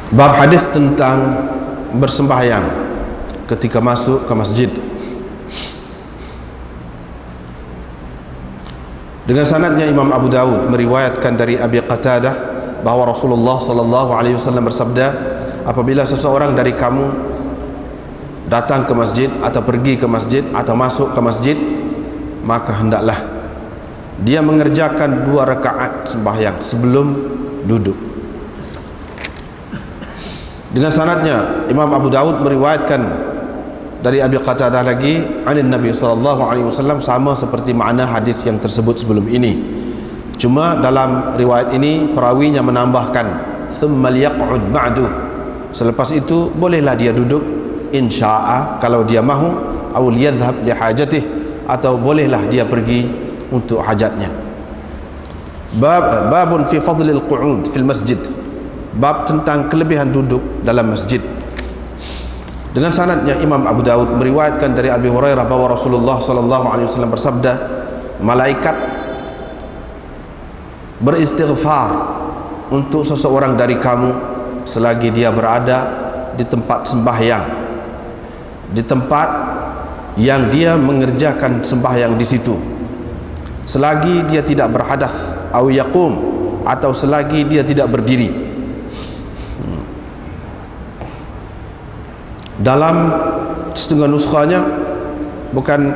Bab hadis tentang bersembahyang ketika masuk ke masjid. Dengan sanadnya Imam Abu Dawud meriwayatkan dari Abi Qatadah bahawa Rasulullah sallallahu alaihi wasallam bersabda, apabila seseorang dari kamu datang ke masjid atau pergi ke masjid atau masuk ke masjid, maka hendaklah dia mengerjakan 2 rakaat sembahyang sebelum duduk. Dengan sanadnya Imam Abu Dawud meriwayatkan dari Abi Qatadah lagi anin Nabi sallallahu alaihi wasallam, sama seperti makna hadis yang tersebut sebelum ini. Cuma dalam riwayat ini perawinya menambahkan thumma liyaq'ud ba'du. Selepas itu bolehlah dia duduk insya'a kalau dia mahu, aw liyadhhab li hajatih, atau bolehlah dia pergi untuk hajatnya. Babun fi fadlil qu'ud fil masjid. Bab tentang kelebihan duduk dalam masjid. Dengan sanadnya Imam Abu Dawud meriwayatkan dari Abi Hurairah bahwa Rasulullah sallallahu alaihi wasallam bersabda, malaikat beristighfar untuk seseorang dari kamu selagi dia berada di tempat sembahyang, di tempat yang dia mengerjakan sembahyang di situ, selagi dia tidak berhadas au yaqum, atau selagi dia tidak berdiri. Dalam setengah nuskhanya bukan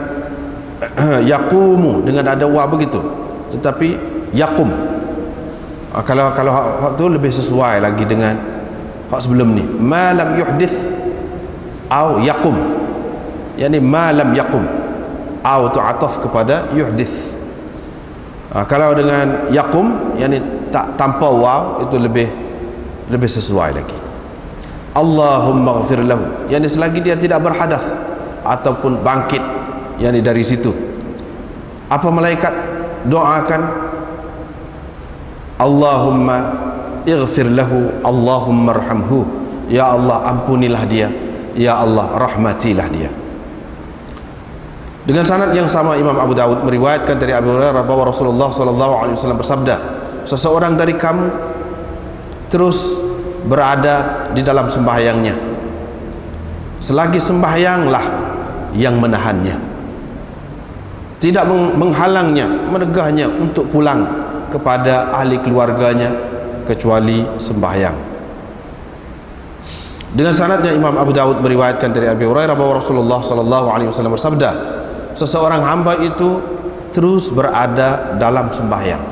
yaqumu dengan ada wa begitu, tetapi yaqum. Kalau hak tu lebih sesuai lagi dengan hak sebelum ni, ma lam yuhdith au yaqum, yakni ma lam yaqum, au tu ataf kepada yuhdith. Kalau dengan yaqum, yakni tak tanpa waw, itu lebih sesuai lagi. Allahumma ghafir lahu, yakni selagi dia tidak berhadas ataupun bangkit, yakni dari situ. Apa malaikat doakan? Allahumma ighfir lahu, Allahumma arhamhu, ya Allah ampunilah dia, ya Allah rahmatilah dia. Dengan sanad yang sama Imam Abu Dawud meriwayatkan dari Abu Hurairah bahwa Rasulullah sallallahu alaihi wasallam bersabda, seseorang dari kamu terus berada di dalam sembahyangnya, selagi sembahyanglah yang menahannya, tidak menghalangnya, menegahnya untuk pulang kepada ahli keluarganya kecuali sembahyang. Dengan sanadnya Imam Abu Dawud meriwayatkan dari Abi Hurairah bahwa Rasulullah sallallahu alaihi wasallam bersabda, seseorang hamba itu terus berada dalam sembahyang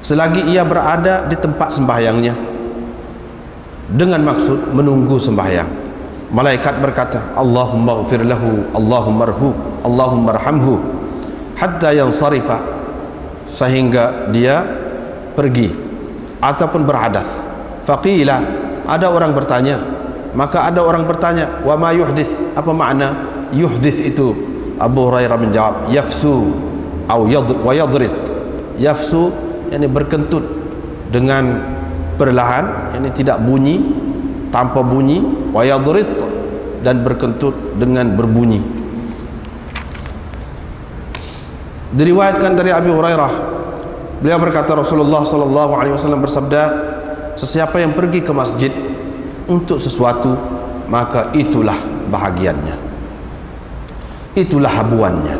selagi ia berada di tempat sembahyangnya, dengan maksud menunggu sembahyang. Malaikat berkata, Allahumma ghafir lahu, Allahumma arhu, Allahumma arhamhu, hatta yansarifa, sehingga dia pergi ataupun berhadas. Faqila, ada orang bertanya, maka ada orang bertanya, wa ma yuhdith, apa makna yuhdith itu? Abu Hurairah menjawab, yafsu au wa yadrit. Yafsu yakni berkentut dengan perlahan, yakni tidak bunyi, tanpa bunyi, wa yadrit, dan berkentut dengan berbunyi. Diriwayatkan dari Abi Hurairah, beliau berkata Rasulullah sallallahu alaihi wasallam bersabda, sesiapa yang pergi ke masjid untuk sesuatu, maka itulah bahagiannya, itulah habuannya.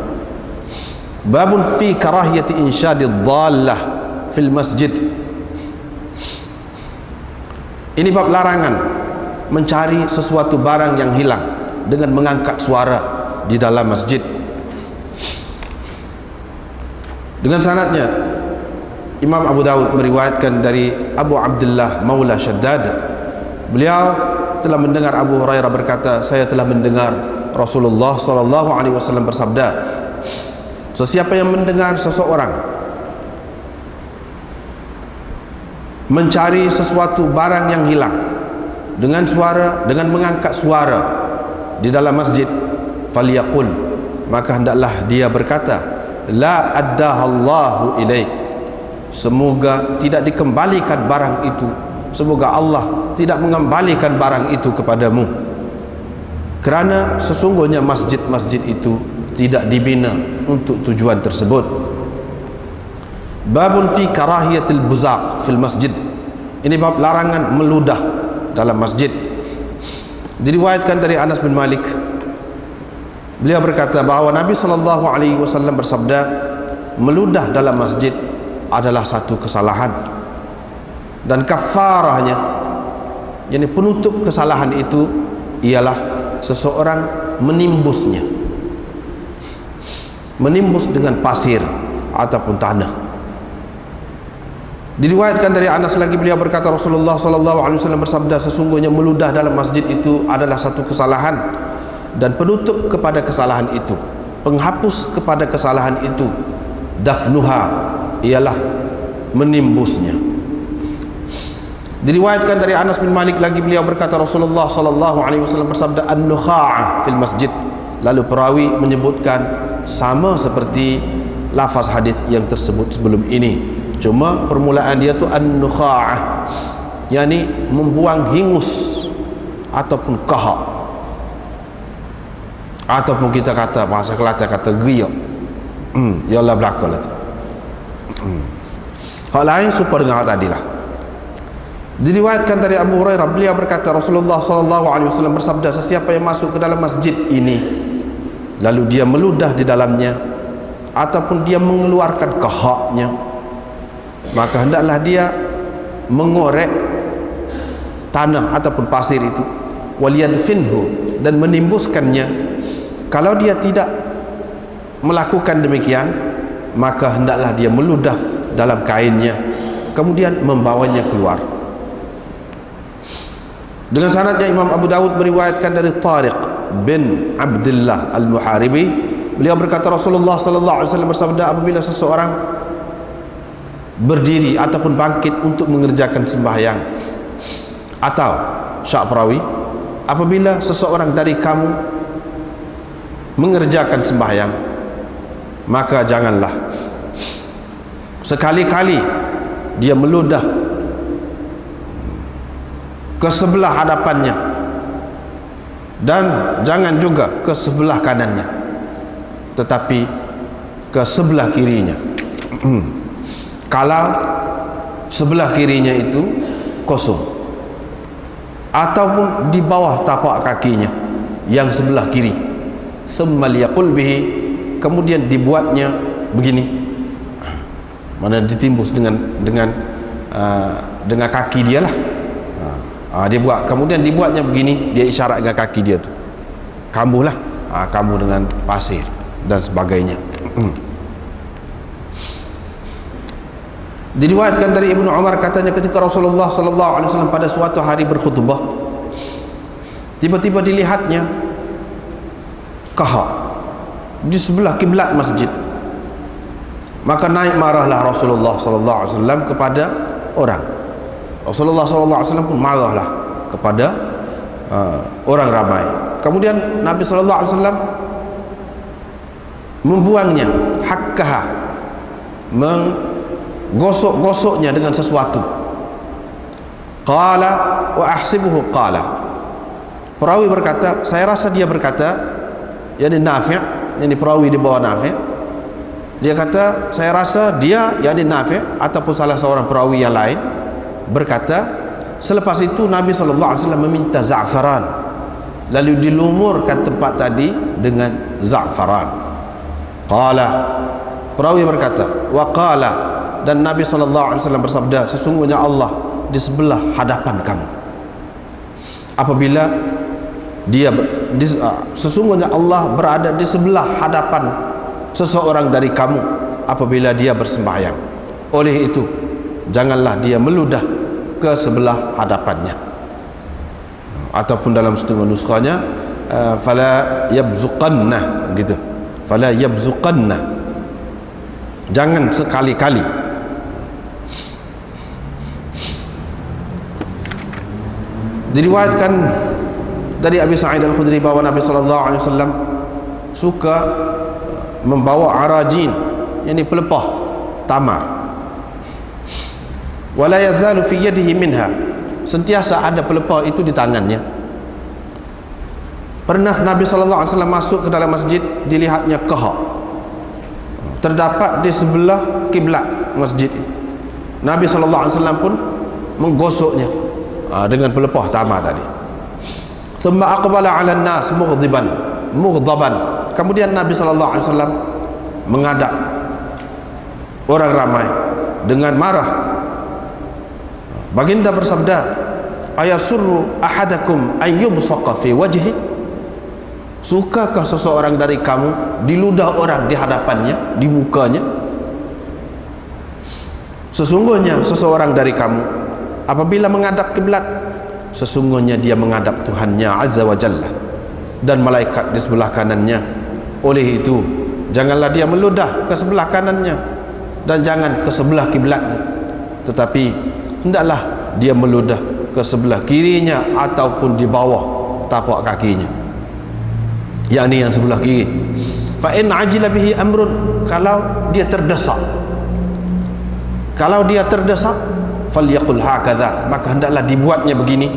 Babun fi karahiyati insyadid dhallah fil masjid. Ini bab larangan mencari sesuatu barang yang hilang dengan mengangkat suara di dalam masjid. Dengan sanadnya Imam Abu Dawud meriwayatkan dari Abu Abdullah Maula Shaddad, beliau telah mendengar Abu Hurairah berkata, saya telah mendengar Rasulullah sallallahu alaihi wasallam bersabda, sesiapa yang mendengar seseorang mencari sesuatu barang yang hilang dengan suara, dengan mengangkat suara di dalam masjid, falyaqul, maka hendaklah dia berkata, la addahallahu ilaik, semoga tidak dikembalikan barang itu, semoga Allah tidak mengembalikan barang itu kepadamu, kerana sesungguhnya masjid-masjid itu tidak dibina untuk tujuan tersebut. Babun fi karahiyatil buzaq fil masjid. Ini bab larangan meludah dalam masjid. Diriwayatkan dari Anas bin Malik, beliau berkata bahawa Nabi SAW bersabda, meludah dalam masjid adalah satu kesalahan, dan kafarahnya, yakni penutup kesalahan itu ialah seseorang menimbus dengan pasir ataupun tanah. Diriwayatkan dari Anas lagi, beliau berkata Rasulullah SAW bersabda, sesungguhnya meludah dalam masjid itu adalah satu kesalahan, dan penutup kepada kesalahan itu, penghapus kepada kesalahan itu, dafnuha, ialah menimbusnya. Diriwayatkan dari Anas bin Malik lagi, beliau berkata Rasulullah SAW bersabda, an-nukha'ah fil masjid. Lalu perawi menyebutkan sama seperti lafaz hadis yang tersebut sebelum ini, cuma permulaan dia tu an-nukha'ah, yakni membuang hingus ataupun kahak, ataupun kita kata bahasa Kelantan kata geriak. Yalah belaka lah tu. Hal lain super dengan hal tadi lah. Diriwayatkan dari Abu Hurairah, beliau berkata Rasulullah SAW bersabda, sesiapa yang masuk ke dalam masjid ini lalu dia meludah di dalamnya ataupun dia mengeluarkan kahaknya, maka hendaklah dia mengorek tanah ataupun pasir itu, waliyadfinhu, dan menimbuskannya. Kalau dia tidak melakukan demikian, maka hendaklah dia meludah dalam kainnya, kemudian membawanya keluar. Dengan sanadnya Imam Abu Dawud meriwayatkan dari Tariq bin Abdullah Al-Muharibi, beliau berkata Rasulullah SAW bersabda, apabila seseorang berdiri ataupun bangkit untuk mengerjakan sembahyang, atau syak perawi, apabila seseorang dari kamu mengerjakan sembahyang, maka janganlah sekali-kali dia meludah ke sebelah hadapannya, dan jangan juga ke sebelah kanannya, tetapi ke sebelah kirinya. Kalau sebelah kirinya itu kosong, ataupun di bawah tapak kakinya yang sebelah kiri, thumma liyaqul bihi, kemudian dibuatnya begini, mana ditimbus dengan kaki dia lah. Dia buat, kemudian dibuatnya begini, dia isyarat dengan kaki dia tu, kambuhlah, kambuh dengan pasir dan sebagainya. Diriwayatkan dari Ibnu Umar, katanya ketika Rasulullah SAW pada suatu hari berkhutbah, tiba-tiba dilihatnya kahak di sebelah kiblat masjid, maka naik marahlah Rasulullah SAW kepada orang. Rasulullah SAW pun marahlah kepada orang ramai. Kemudian Nabi SAW membuangnya, hakkaha, menggosok-gosoknya dengan sesuatu. Qala wa ahsibuhu qala. Perawi berkata, saya rasa dia berkata, yakni Nafi', yakni perawi di bawah Nafi', dia kata saya rasa dia, yakni Nafi' ataupun salah seorang perawi yang lain berkata, selepas itu Nabi SAW meminta za'faran, lalu dilumurkan tempat tadi dengan za'faran. Qala, perawi berkata, wa qala, dan Nabi SAW bersabda, sesungguhnya Allah di sebelah hadapan kamu. Apabila dia sesungguhnya Allah berada di sebelah hadapan seseorang dari kamu apabila dia bersembahyang. Oleh itu, janganlah dia meludah ke sebelah hadapannya. Ataupun dalam setengah nuskhanya, fala yabzuqanna, gitu, fala yabzuqanna, jangan sekali-kali. Diriwayatkan dari Abi Sa'id Al-Khudri bahwa Nabi SAW suka membawa arajin, yakni pelepah tamar, wala yazalu fi yadihi minha, sentiasa ada pelepah itu di tangannya. Pernah Nabi SAW masuk ke dalam masjid, dilihatnya kahak terdapat di sebelah kiblat masjid itu. Nabi SAW pun menggosoknya, dengan pelepah tamar tadi. Thumma aqbala 'ala an-nas mughdaban. Kemudian Nabi sallallahu alaihi wasallam menghadap orang ramai dengan marah. Baginda bersabda, ayasurru ahadakum an yubsaqa fi wajhi? Sukakah seseorang dari kamu diludah orang di hadapannya, di mukanya? Sesungguhnya seseorang dari kamu apabila menghadap kiblat, sesungguhnya dia menghadap Tuhannya Azza wa Jalla dan malaikat di sebelah kanannya. Oleh itu, janganlah dia meludah ke sebelah kanannya dan jangan ke sebelah kiblatnya, tetapi hendaklah dia meludah ke sebelah kirinya ataupun di bawah tapak kakinya, yakni yang sebelah kiri. Fa in ajila bihi amrun, kalau dia terdesak falyaqul hakadha, maka hendaklah dibuatnya begini.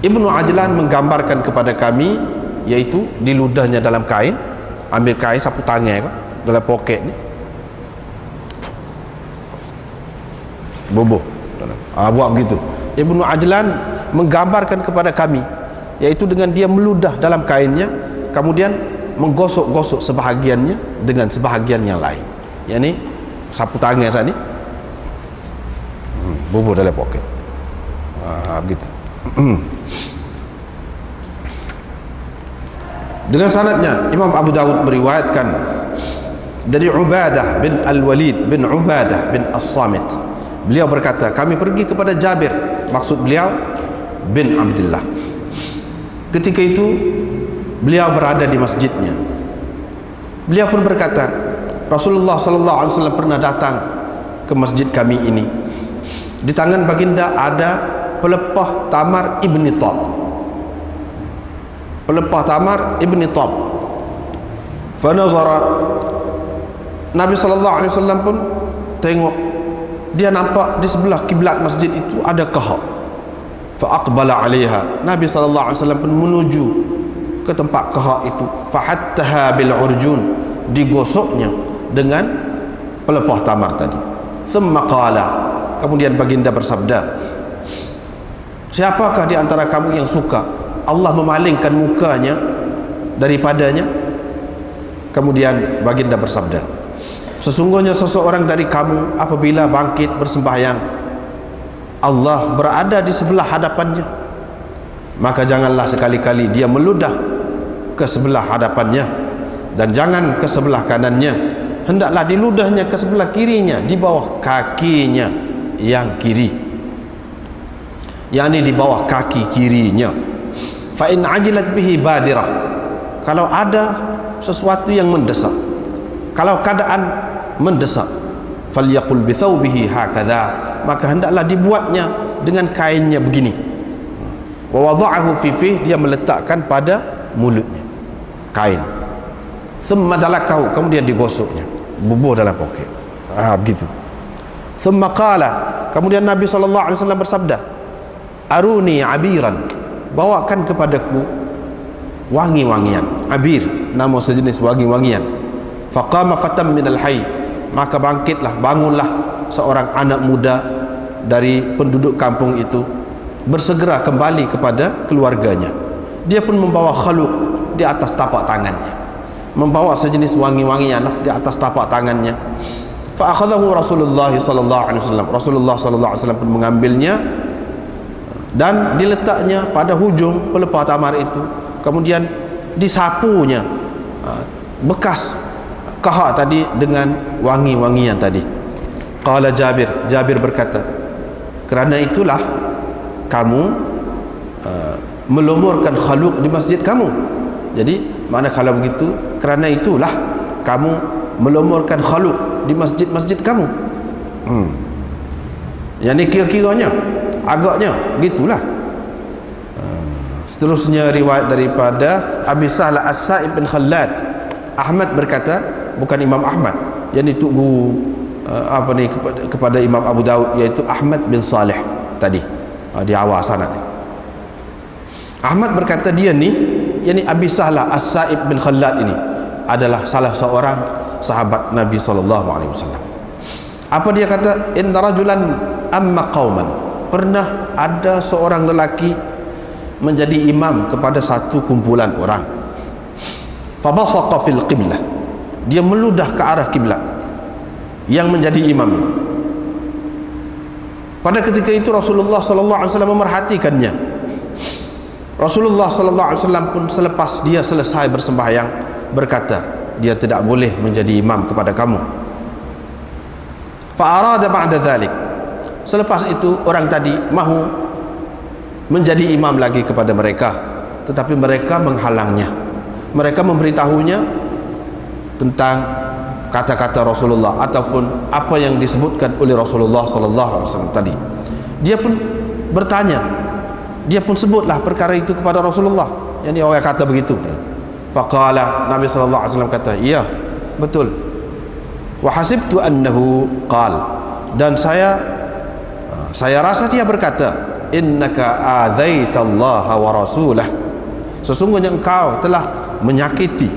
Ibnu Ajlan menggambarkan kepada kami, yaitu diludahnya dalam kain, ambil kain sapu tangan dalam poket ni, bubuh buat begitu. Ibnu Ajlan menggambarkan kepada kami, yaitu dengan dia meludah dalam kainnya, kemudian menggosok-gosok sebahagiannya dengan sebahagian yang lain, yakni sapu tangan saat ni bubuh dalam poket, begitu. Dengan sanadnya Imam Abu Dawud meriwayatkan dari Ubadah bin Al-Walid bin Ubadah bin As-Samit, beliau berkata, kami pergi kepada Jabir, maksud beliau bin Abdullah. Ketika itu beliau berada di masjidnya. Beliau pun berkata, Rasulullah sallallahu alaihi wasallam pernah datang ke masjid kami ini. Di tangan baginda ada pelepah tamar ibni Tab. Pelepah tamar ibni Tab. Fanazara, Nabi sallallahu alaihi wasallam pun tengok, dia nampak di sebelah kiblat masjid itu ada kahak. Fa aqbala 'alaiha, Nabi sallallahu alaihi wasallam pun menuju ke tempat kahak itu. Fa hattaha bil urjun, digosoknya dengan pelepah tamar tadi. Thumma qala, kemudian baginda bersabda, siapakah di antara kamu yang suka Allah memalingkan mukanya daripadanya? Kemudian baginda bersabda, sesungguhnya seseorang dari kamu apabila bangkit bersembahyang, Allah berada di sebelah hadapannya, maka janganlah sekali-kali dia meludah ke sebelah hadapannya dan jangan ke sebelah kanannya, hendaklah diludahnya ke sebelah kirinya, di bawah kakinya yang kiri, yakni di bawah kaki kirinya. Fa in ajilat bihi badirah, kalau ada sesuatu yang mendesak, kalau keadaan mendesak, falyaqul bi thawbihi hakadha, maka hendaklah dibuatnya dengan kainnya begini. Wa wada'ahu fi fihi, dia meletakkan pada mulutnya kain. Thumma dalakahu, kemudian digosoknya, bubuh dalam poket. Begitu. Thumma qala, kemudian Nabi sallallahu alaihi wasallam bersabda, aruni abiran, bawakan kepadaku wangi-wangian. Abir, nama sejenis wangi-wangian. Faqama fatam minal hayy, maka bangkitlah, bangunlah seorang anak muda dari penduduk kampung itu, bersegera kembali kepada keluarganya. Dia pun membawa khaluq di atas tapak tangannya, membawa sejenis wangi-wangian di atas tapak tangannya. Fa akhadahu Rasulullah sallallahu alaihi wasallam, Rasulullah sallallahu alaihi wasallam pun mengambilnya dan diletaknya pada hujung pelepah tamar itu, kemudian disapunya bekas kahak tadi dengan wangi-wangian tadi. Qala Jabir, Jabir berkata, kerana itulah kamu melumurkan khaluq di masjid kamu. Jadi mana kalau begitu, kerana itulah kamu melumurkan khaluq di masjid-masjid kamu. Yang ni kira-kiranya, agaknya gitulah. Seterusnya riwayat daripada Abi Sahla As-Sa'ib bin Khallad, Ahmad berkata, bukan Imam Ahmad, yang itu kepada Imam Abu Dawud, yaitu Ahmad bin Salih tadi di awal sanad. Ahmad berkata, dia ni, yakni Abi Sahla As-Sa'ib bin Khallad ini adalah salah seorang sahabat Nabi sallallahu alaihi wasallam. Apa dia kata? Inna rajulan amma qauman, pernah ada seorang lelaki menjadi imam kepada satu kumpulan orang. Fabasaqa fil qiblah, dia meludah ke arah kiblat yang menjadi imam itu. Pada ketika itu Rasulullah sallallahu alaihi wasallam memerhatikannya. Rasulullah sallallahu alaihi wasallam pun selepas dia selesai bersembahyang berkata, dia tidak boleh menjadi imam kepada kamu. Fa arada ba'da dhalik, selepas itu orang tadi mahu menjadi imam lagi kepada mereka, tetapi mereka menghalangnya. Mereka memberitahunya tentang kata-kata Rasulullah ataupun apa yang disebutkan oleh Rasulullah sallallahu alaihi wasallam tadi. Dia pun bertanya, dia pun sebutlah perkara itu kepada Rasulullah. Yang orang kata begitu. Faqala, Nabi sallallahu alaihi wasallam kata, "Iya, betul. Wa hasibtu annahu qala." Dan saya rasa dia berkata, "Innaka adzaitallaha wa rasulah." Sesungguhnya engkau telah menyakiti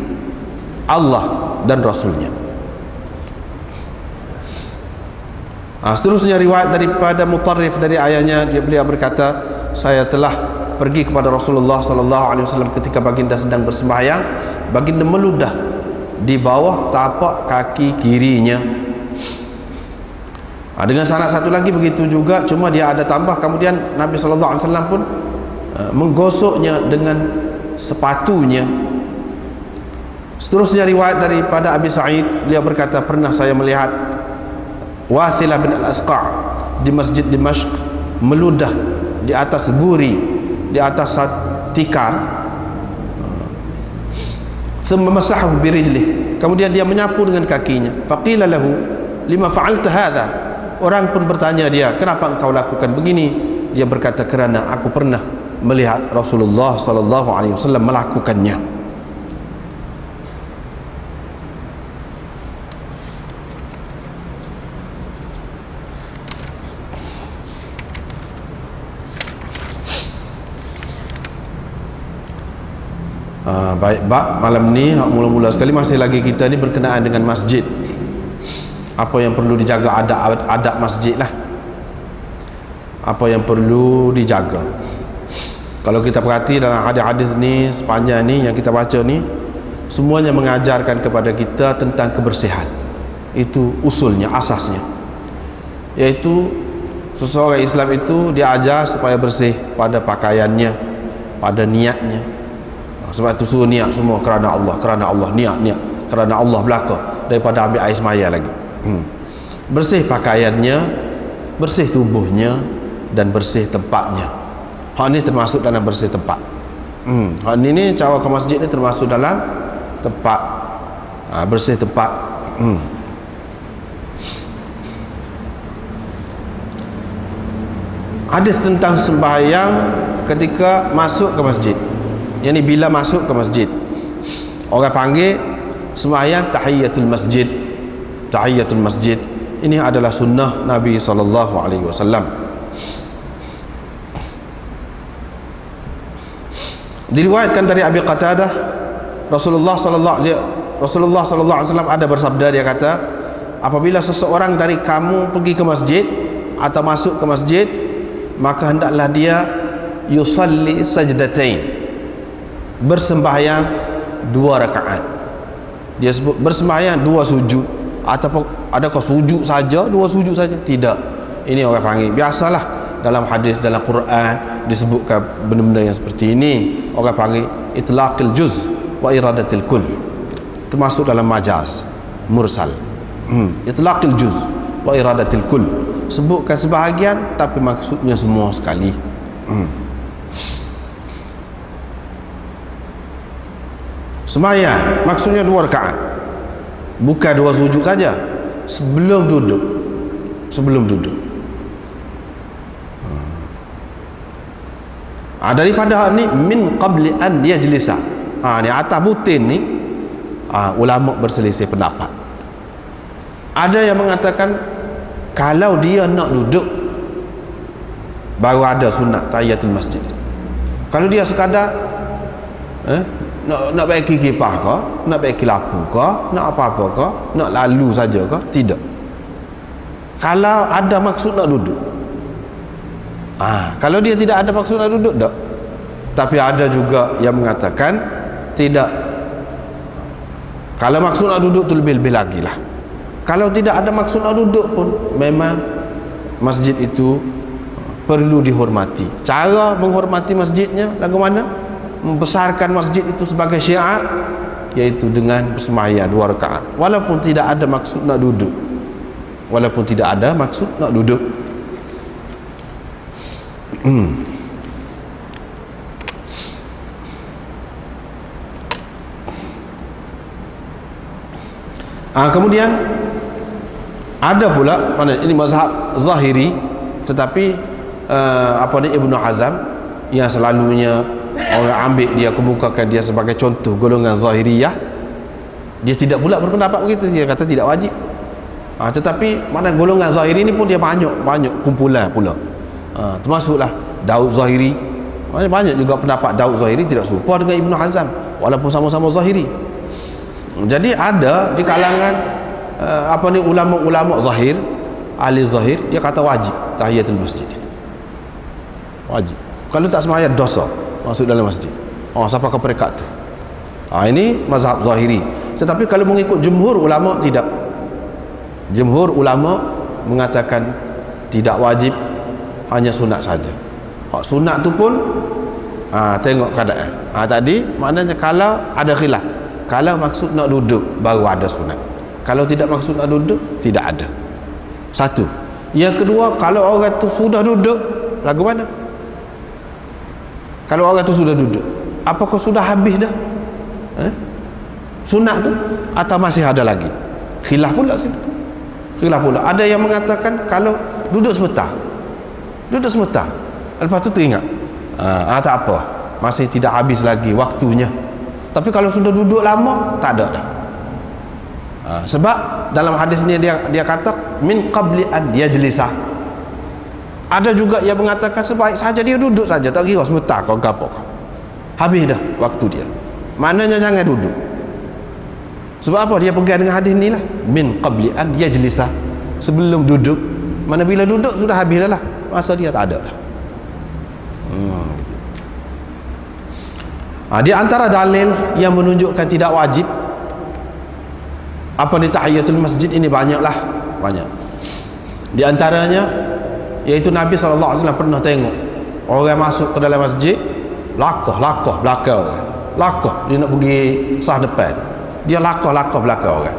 Allah dan Rasulnya. Seterusnya riwayat daripada Mutarrif dari ayahnya, beliau berkata, saya telah pergi kepada Rasulullah sallallahu alaihi wasallam ketika baginda sedang bersembahyang. Baginda meludah di bawah tapak kaki kirinya. Dengan sanad satu lagi begitu juga, cuma dia ada tambah, kemudian Nabi sallallahu alaihi wasallam pun menggosoknya dengan sepatunya. Seterusnya riwayat daripada Abi Sa'id, beliau berkata, pernah saya melihat Wathilah bin al-Asqa' di Masjid Dimashq meludah di atas buri, di atas tikar, thumma masahahu birijlih, kemudian dia menyapu dengan kakinya. Faqila lahu lima fa'alta hadha, orang pun bertanya dia, kenapa engkau lakukan begini? Dia berkata, kerana aku pernah melihat Rasulullah sallallahu alaihi wasallam melakukannya. Baik, malam ni mula-mula sekali masih lagi kita ni berkenaan dengan masjid. Apa yang perlu dijaga, adab masjid lah. Apa yang perlu dijaga. Kalau kita perhati dalam hadis-hadis ni, sepanjang ni yang kita baca ni, semuanya mengajarkan kepada kita tentang kebersihan. Itu usulnya, asasnya. Iaitu seseorang Islam itu diajar supaya bersih pada pakaiannya, pada niatnya. Sebab itu suruh niat semua kerana Allah, niat kerana Allah belaka, daripada ambil air semaya lagi. Bersih pakaiannya, bersih tubuhnya, dan bersih tempatnya. Hak ni termasuk dalam bersih tempat. Hak ni cara ke masjid ni termasuk dalam tempat, bersih tempat. Hadis tentang sembahyang ketika masuk ke masjid, yang ni bila masuk ke masjid, orang panggil sembahyang tahiyatul masjid. Tahiyatul masjid ini adalah sunnah Nabi sallallahu alaihi wasallam. Diriwayatkan dari Abi Qatadah, Rasulullah sallallahu alaihi wasallam ada bersabda, dia kata, apabila seseorang dari kamu pergi ke masjid atau masuk ke masjid, maka hendaklah dia yusalli sajdatain, bersembahyang 2 rakaat. Dia sebut bersembahyang 2 sujud. Ataupun adakah sujud saja, 2 sujud saja? Tidak. Ini orang panggil, biasalah dalam hadis, dalam Quran disebutkan benda-benda yang seperti ini. Orang panggil itlaqil juz wa iradatil kull, termasuk dalam majaz mursal. Itlaqil juz wa iradatil kull, sebutkan sebahagian tapi maksudnya semua sekali. Sembahyang maksudnya 2 rakaat, bukan 2 sujud saja. Sebelum duduk, daripada ni min qabli an yajlisa, ni atas butin ni, ulama berselisih pendapat. Ada yang mengatakan kalau dia nak duduk baru ada sunat tahiyatul masjid. Kalau dia sekadar nak baiki kipah ke, nak baiki lampu ke, nak apa-apa ke, nak lalu saja ke, tidak. Kalau ada maksud nak duduk, Kalau dia tidak ada maksud nak duduk, tak. Tapi ada juga yang mengatakan tidak. Kalau maksud nak duduk tu lebih-lebih lagi lah. Kalau tidak ada maksud nak duduk pun, memang masjid itu perlu dihormati. Cara menghormati masjidnya lagu mana? Membesarkan masjid itu sebagai syiar, yaitu dengan bersembahyang 2 rakaat walaupun tidak ada maksud nak duduk. Walaupun tidak ada maksud nak duduk. Kemudian ada pula mana ini mazhab Zahiri, tetapi Ibnu Hazm yang selalunya orang ambil dia, kemukakan dia sebagai contoh golongan Zahiriyah, dia tidak pula berpendapat begitu. Dia kata tidak wajib. Tetapi mana golongan Zahiri ini pun dia banyak kumpulan pula. Termasuklah Daud Zahiri. Banyak juga pendapat Daud Zahiri tidak serupa dengan Ibnu Hazm walaupun sama-sama Zahiri. Jadi ada di kalangan ulama-ulama zahir, ahli zahir, dia kata wajib tahiyatul masjid. Wajib. Kalau tak sembahyang dosa masuk dalam masjid. Siapa ke peringkat tu? Ini mazhab Zahiri. Tetapi kalau mengikut jumhur ulama, tidak. Jumhur ulama mengatakan tidak wajib, hanya sunat saja. Sunat tu pun tengok keadaan. Tadi maknanya kalau ada khilaf, kalau maksud nak duduk baru ada sunat, kalau tidak maksud nak duduk tidak ada. Satu. Yang kedua, kalau orang tu sudah duduk lagu mana? Kalau orang tu sudah duduk, apakah sudah habis dah sunat tu atau masih ada lagi? Khilaf pula situ. Khilaf pula. Ada yang mengatakan kalau duduk sebentar, lepas tu teringat, tak apa, masih tidak habis lagi waktunya. Tapi kalau sudah duduk lama, tak ada dah. Sebab dalam hadis ni dia kata min qabli an yajlisa. Ada juga yang mengatakan sebaik saja dia duduk saja, tak kira sebentar kau gapo. Habis dah waktu dia. Maknanya jangan duduk. Sebab apa dia pegang dengan hadis ni lah, min qabli an yajlisa, sebelum duduk. Mana bila duduk sudah habis dah lah, masa dia tak ada dah. Di antara dalil yang menunjukkan tidak wajib di tahiyatul masjid ini banyak. Di antaranya iaitu Nabi SAW pernah tengok orang masuk ke dalam masjid, lakoh belakang orang, dia nak pergi sah depan, dia lakoh belakang orang.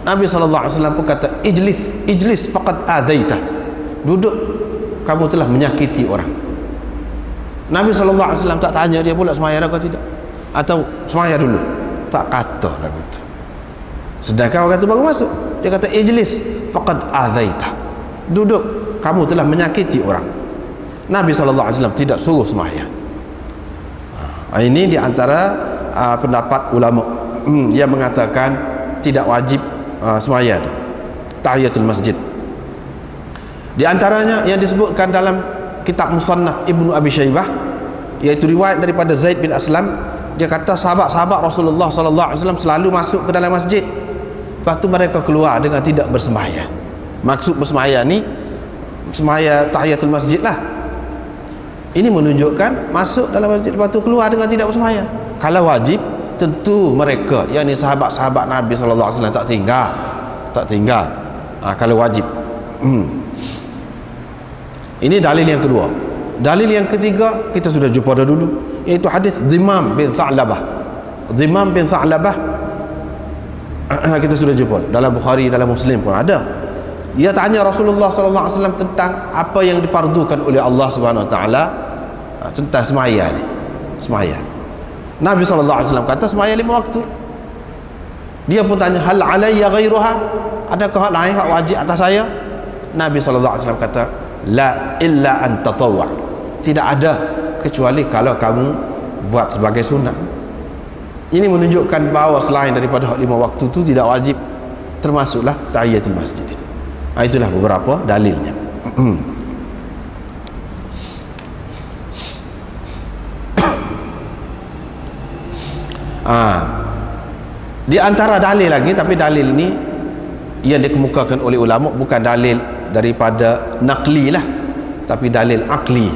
Nabi SAW pun kata ijlis faqad adzaita, duduk, kamu telah menyakiti orang. Nabi SAW tak tanya dia pula sembahyang atau tidak, atau sembahyang dulu, tak kata lagu tu. Sedangkan orang tu baru masuk, dia kata ijlis faqad adzaita, duduk, kamu telah menyakiti orang. Nabi SAW tidak suruh sembahyang. Ini di antara pendapat ulama yang mengatakan tidak wajib sembahyang tu, tahiyatul masjid. Di antaranya yang disebutkan dalam kitab Musannaf Ibnu Abi Syaibah, iaitu riwayat daripada Zaid bin Aslam. Dia kata sahabat-sahabat Rasulullah SAW selalu masuk ke dalam masjid, lepas tu mereka keluar dengan tidak bersembahyang. Maksud bersembahyang ni sembahyang tahiyatul masjid lah. Ini menunjukkan masuk dalam masjid lepas tu keluar dengan tidak bersembahyang. Kalau wajib, tentu mereka, yakni sahabat-sahabat Nabi SAW tak tinggal. Kalau wajib. Ini dalil yang kedua. Dalil yang ketiga kita sudah jumpa dah dulu, iaitu hadis Dhimam bin Tha'labah. Kita sudah jumpa dalam Bukhari, dalam Muslim pun ada. Dia tanya Rasulullah SAW tentang apa yang difardukan oleh Allah Subhanahu Wa Taala tentang sembahyang ni. Sembahyang. Nabi SAW kata sembahyang 5 waktu. Dia pun tanya, hal alayya ghairuha, adakah hak lain hak wajib atas saya? Nabi SAW kata, la illa an tatawwa, tidak ada kecuali kalau kamu buat sebagai sunat. Ini menunjukkan bahawa selain daripada hak 5 waktu itu tidak wajib, termasuklah tahiyatul masjid. Itulah beberapa dalilnya. Di antara dalil lagi, tapi dalil ini yang dikemukakan oleh ulama bukan dalil daripada naqli lah, tapi dalil akli,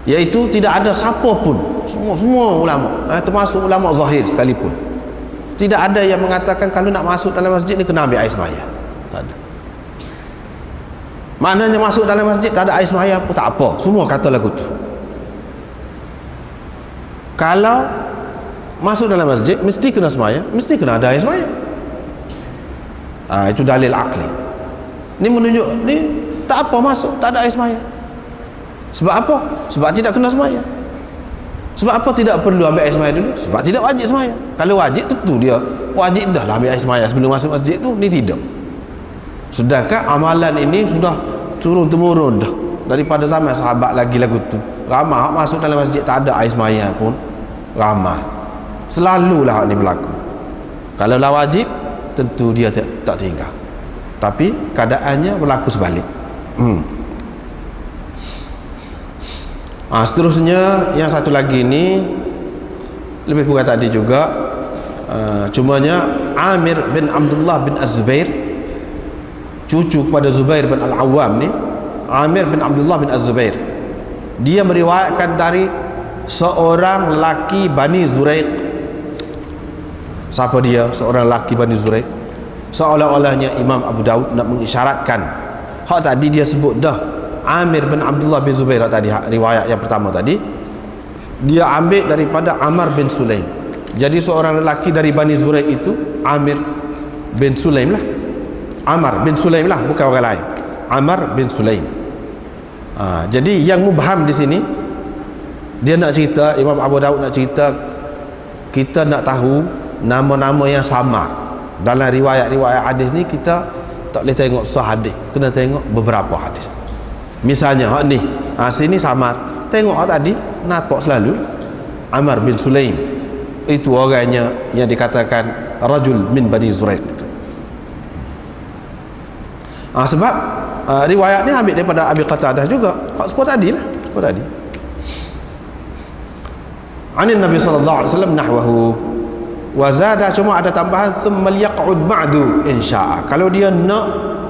iaitu tidak ada siapa pun, semua ulama, termasuk ulama zahir sekalipun, tidak ada yang mengatakan kalau nak masuk dalam masjid ni kena ambil air semaya. Tak ada. Maknanya masuk dalam masjid tak ada air semaya pun tak apa, semua kata lagu tu. Kalau masuk dalam masjid mesti kena semaya, mesti kena ada air semaya. Itu dalil akli. Ni menunjuk ni tak apa masuk, tak ada air semaya. Sebab apa? Sebab tidak kena semaya. Sebab apa tidak perlu ambil air semaya dulu? Sebab tidak wajib semaya. Kalau wajib tentu dia wajib dah lah ambil air semaya sebelum masuk masjid tu. Ni tidak. Sedangkan amalan ini sudah turun temurun dah daripada zaman sahabat lagi lagu tu. Ramai masuk dalam masjid tak ada air semaya pun, ramai. Selalulah ni berlaku. Kalau lah wajib tentu dia tak tinggal. Tapi keadaannya berlaku sebalik. Seterusnya yang satu lagi ni lebih kurang tadi juga, cumanya Amir bin Abdullah bin Az-Zubair, cucu kepada Zubair bin Al-Awwam ni, Amir bin Abdullah bin Az-Zubair, dia meriwayatkan dari seorang lelaki Bani Zuraiq. Siapa dia? Seorang lelaki Bani Zuraiq. Seolah-olahnya Imam Abu Daud nak mengisyaratkan hak tadi dia sebut dah, Amir bin Abdullah bin Zubair tadi, riwayat yang pertama tadi dia ambil daripada Amr bin Sulaim. Jadi seorang lelaki dari Bani Zuraik itu Amir bin Sulaim lah, Amr bin Sulaim lah, bukan orang lain, Amr bin Sulaim. Jadi yang mubham di sini dia nak cerita, Imam Abu Daud nak cerita, kita nak tahu nama-nama yang samar dalam riwayat-riwayat hadis ni. Kita tak boleh tengok sah hadis, kena tengok beberapa hadis. Misalnya hak ni, sini samar, tengok hak tadi nampak selalu Amr bin Sulaim, itu orangnya yang dikatakan rajul min Bani Zuraik itu. Sebab riwayat ni ambil daripada Abi Qatadah juga, hak sebut tadi lah, sebut tadi. Anin Nabi sallallahu alaihi wasallam nahwahu wa zada, cuma ada tambahan thumma liyaq'ud ba'du insya'a. Kalau dia nak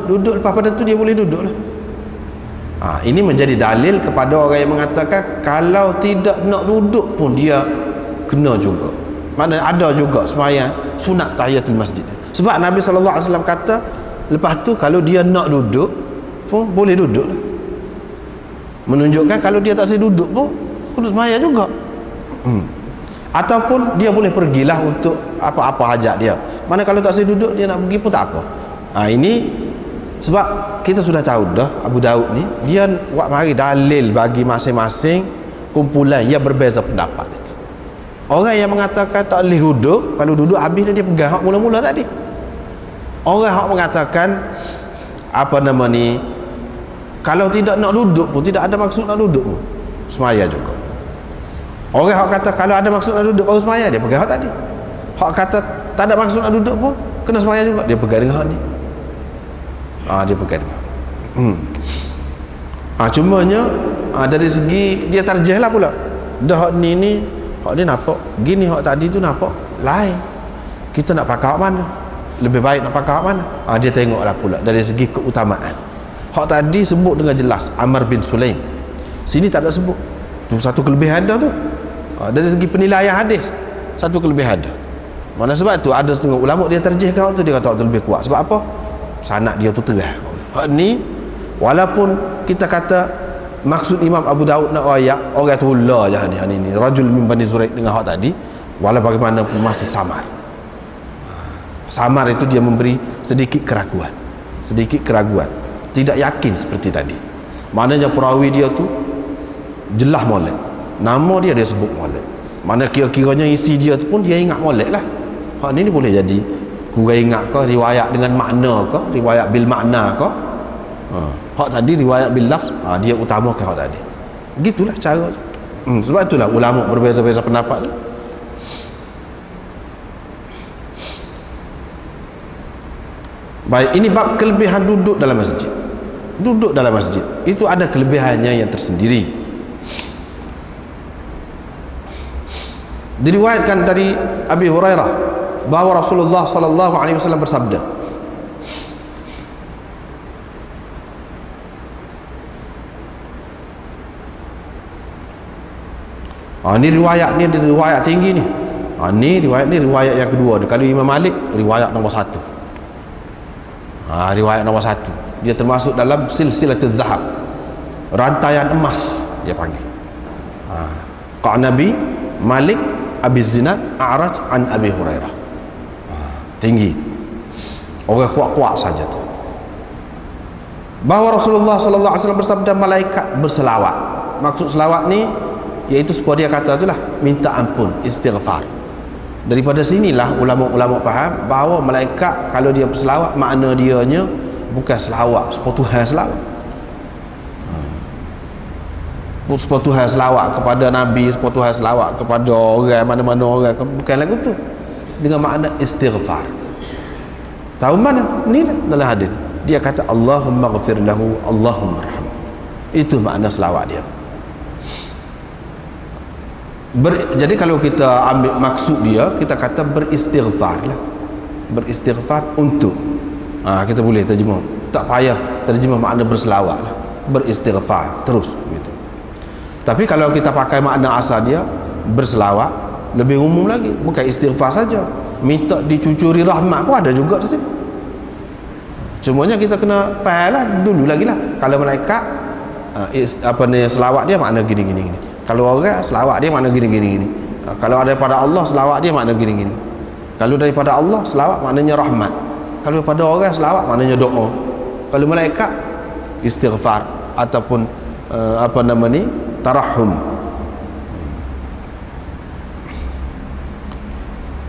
duduk lepas pada tu dia boleh duduk lah. Ini menjadi dalil kepada orang yang mengatakan kalau tidak nak duduk pun dia kena juga. Mana ada juga sembahyang sunat tahiyatul masjid. Sebab Nabi sallallahu alaihi wasallam kata lepas tu kalau dia nak duduk pun boleh duduk lah. Menunjukkan kalau dia tak boleh duduk pun kudu sembahyang juga. Ataupun dia boleh pergilah untuk apa-apa hajat dia. Mana kalau tak boleh duduk dia nak pergi pun tak apa. Ini sebab kita sudah tahu dah Abu Daud ni dia buat mari dalil bagi masing-masing kumpulan yang berbeza pendapat itu. Orang yang mengatakan tak boleh duduk, kalau duduk habis dia pegang hak mula-mula tadi. Orang hak mengatakan apa nama ni, kalau tidak nak duduk pun, tidak ada maksud nak duduk pun semaya juga. Orang hak kata kalau ada maksud nak duduk baru semaya, dia pegang hak tadi. Hak kata tak ada maksud nak duduk pun kena semaya juga, dia pegang dengan hak ni. Dia pegang dengan cumanya dari segi dia tarjih lah pula. Dah hak ni hak ni nampak gini, hak tadi tu nampak lain. Kita nak pakai hak mana? Lebih baik nak pakai hak mana? Dia tengoklah pula dari segi keutamaan. Hak tadi sebut dengan jelas Amr bin Sulaim, sini tak ada sebut. Tu satu kelebihan dah tu. Dari segi penilaian hadis satu kelebihan dah. Mana sebab tu ada setengah ulama dia tarjihkan hak tu, dia kata hak tu lebih kuat. Sebab apa? Sanad dia tu terang. Hak ni walaupun kita kata maksud Imam Abu Daud nak ayat orang tu la je ni rajul min Bani Zuraik dengan hak tadi, walaupun bagaimanapun masih samar. Samar itu dia memberi sedikit keraguan, tidak yakin seperti tadi. Maknanya perawi dia tu jelas molek, nama dia sebut molek, mana kira-kiranya isi dia tu pun dia ingat molek lah. Hak ni boleh jadi kurang ingat ke, riwayat dengan makna ke, riwayat bil makna ke. Hak tadi riwayat bil lafz, dia utamakan hak tadi. Gitulah cara. Sebab itulah ulama berbeza-beza pendapat tu. Baik, ini bab kelebihan duduk dalam masjid. Duduk dalam masjid itu ada kelebihannya yang tersendiri. Diriwayatkan dari Abi Hurairah bahawa Rasulullah sallallahu alaihi wasallam bersabda, Ni riwayat ni riwayat tinggi ni. Ni riwayat yang kedua ni. Kalau Imam Malik riwayat nombor 1. Riwayat nombor 1. Dia termasuk dalam silsilatul zahab, rantaian emas dia panggil. Qa'nabi Malik Abi Zinad A'raj an Abi Hurairah. Tinggi. Orang kuat-kuat saja tu. Bahawa Rasulullah sallallahu alaihi wasallam bersabda malaikat berselawat. Maksud selawat ni iaitu seperti dia kata itulah, minta ampun, istighfar. Daripada sinilah ulama-ulama faham bahawa malaikat kalau dia berselawat, makna dianya bukan selawat seperti Tuhan selawat. Seperti Tuhan selawat kepada Nabi, seperti Tuhan selawat kepada orang mana-mana orang, bukan lagu tu. Dengan makna istighfar. Tahu mana? Ni lah dalam hadis. Dia kata Allahumma ghafir lahu, Allahumma arham. Itu makna selawat dia. Jadi kalau kita ambil maksud dia, kita kata beristighfar lah. Beristighfar untuk. Kita boleh terjemah. Tak payah terjemah makna berselawat lah. Beristighfar terus gitu. Tapi kalau kita pakai makna asal dia, berselawat lebih umum lagi, bukan istighfar saja. Minta dicucuri rahmat pun ada juga di sini. Cumanya kita kena faham lah dulu lagi lah. Kalau malaikat selawat dia makna gini. Kalau orang selawat dia makna gini. Kalau daripada Allah selawat dia makna gini. Kalau daripada Allah selawat maknanya rahmat. Kalau daripada orang selawat maknanya doa. Kalau malaikat istighfar ataupun tarahum.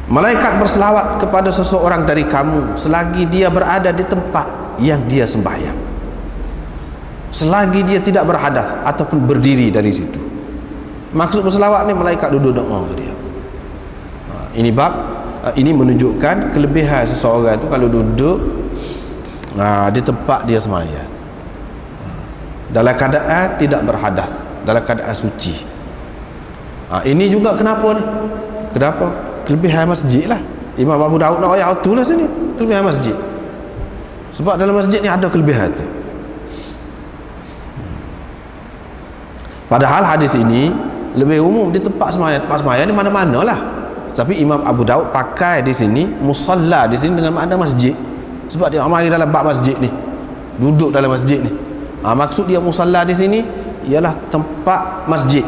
Malaikat berselawat kepada seseorang dari kamu selagi dia berada di tempat yang dia sembahyang, selagi dia tidak berhadas ataupun berdiri dari situ. Maksud berselawat ni malaikat duduk doa ke dia. Ini menunjukkan kelebihan seseorang itu kalau duduk di tempat dia sembahyang dalam keadaan tidak berhadas, dalam keadaan suci. Ini juga kenapa ni? Kenapa? Kelebihan masjid lah. Imam Abu Daud nak ayat tu lah sini, kelebihan masjid. Sebab dalam masjid ni ada kelebihan tu. Padahal hadis ini lebih umum di tempat sembahyang. Tempat sembahyang ni mana-mana lah. Tapi Imam Abu Daud pakai di sini musalla di sini dengan makna masjid. Sebab dia amai dalam bab masjid ni, duduk dalam masjid ni. Maksud dia musalla di sini ialah tempat masjid.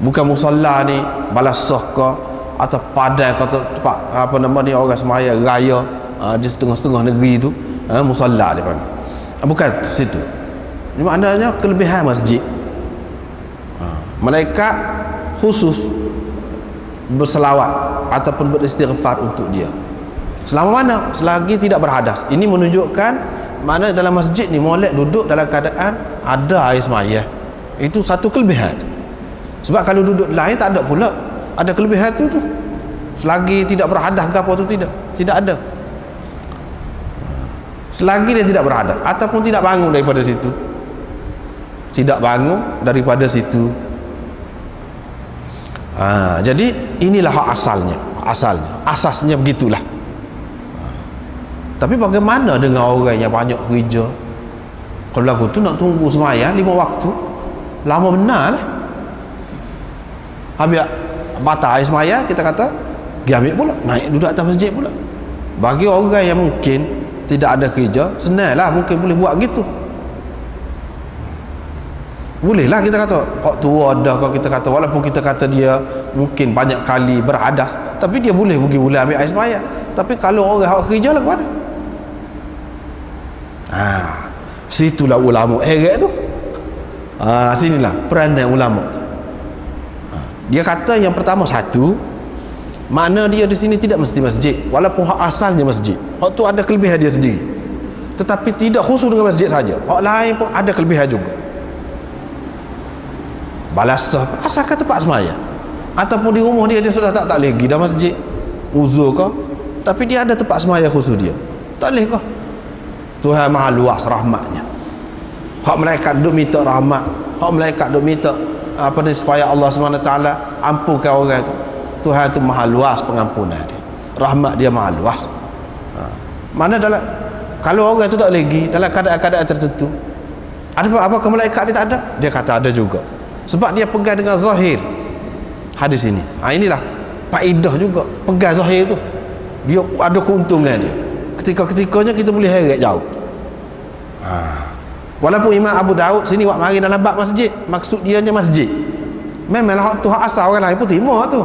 Bukan musalla ni balasah ke atau padang kata tempat orang sembahyang raya di setengah-setengah negeri tu, musalla dia panggil. Bukan situ. Ini maknanya kelebihan masjid. Malaikat khusus berselawat ataupun beristighfar untuk dia. Selama mana? Selagi tidak berhadas. Ini menunjukkan mana dalam masjid ni molek duduk dalam keadaan ada air sembahyang. Itu satu kelebihan. Sebab kalau duduk lain tak ada pula. Ada kelebihan tu. Selagi tidak berhadas ke apa tu tidak ada. Selagi dia tidak berhadas ataupun tidak bangun daripada situ. Tidak bangun daripada situ. Jadi inilah hak asalnya. Asasnya begitulah. Tapi bagaimana dengan orang yang banyak kerja? Kalau aku tu nak tunggu sembahyang 5 waktu, lama benar lah. Habis batal air sembahyang, kita kata pergi ambil pula, naik duduk atas masjid pula. Bagi orang yang mungkin tidak ada kerja, senanglah mungkin boleh buat gitu. Bolehlah kita kata hak tua dah, kalau kita kata walaupun kita kata dia mungkin banyak kali berhadas, tapi dia boleh ambil air sembahyang. Tapi kalau orang hak kerja lah kepada situlah ulama heret tu. Sinilah peranan ulama tu. Dia kata yang pertama satu, makna dia di sini tidak mesti masjid, walaupun hak asalnya masjid. Hak tu ada kelebihan dia sendiri. Tetapi tidak khusus dengan masjid saja. Hak lain pun ada kelebihan juga. Balasah asalkan tempat sembahyang. Ataupun di rumah dia sudah tak lagi dah masjid. Uzur ke? Tapi dia ada tempat sembahyang khusus dia. Tak boleh ke? Tuhan Maha luas rahmatnya. Hak malaikat duk minta rahmat, hak malaikat duk minta supaya Allah SWT ampunkan orang tu. Tuhan tu Maha luas pengampunan dia. Rahmat dia Maha luas. Mana dalam kalau orang tu tak lagi dalam keadaan-keadaan tertentu, ada apa malaikat dia tak ada? Dia kata ada juga. Sebab dia pegang dengan zahir. hadis ini. Inilah faedah juga pegang zahir tu, biar ada keuntungan dia. Ketika-ketikanya kita boleh heret jauh. Walaupun Imam Abu Daud sini wak mari dalam bab masjid, maksud dia nya masjid. Memanglah hak tu hak asal orang lain pun terima tu.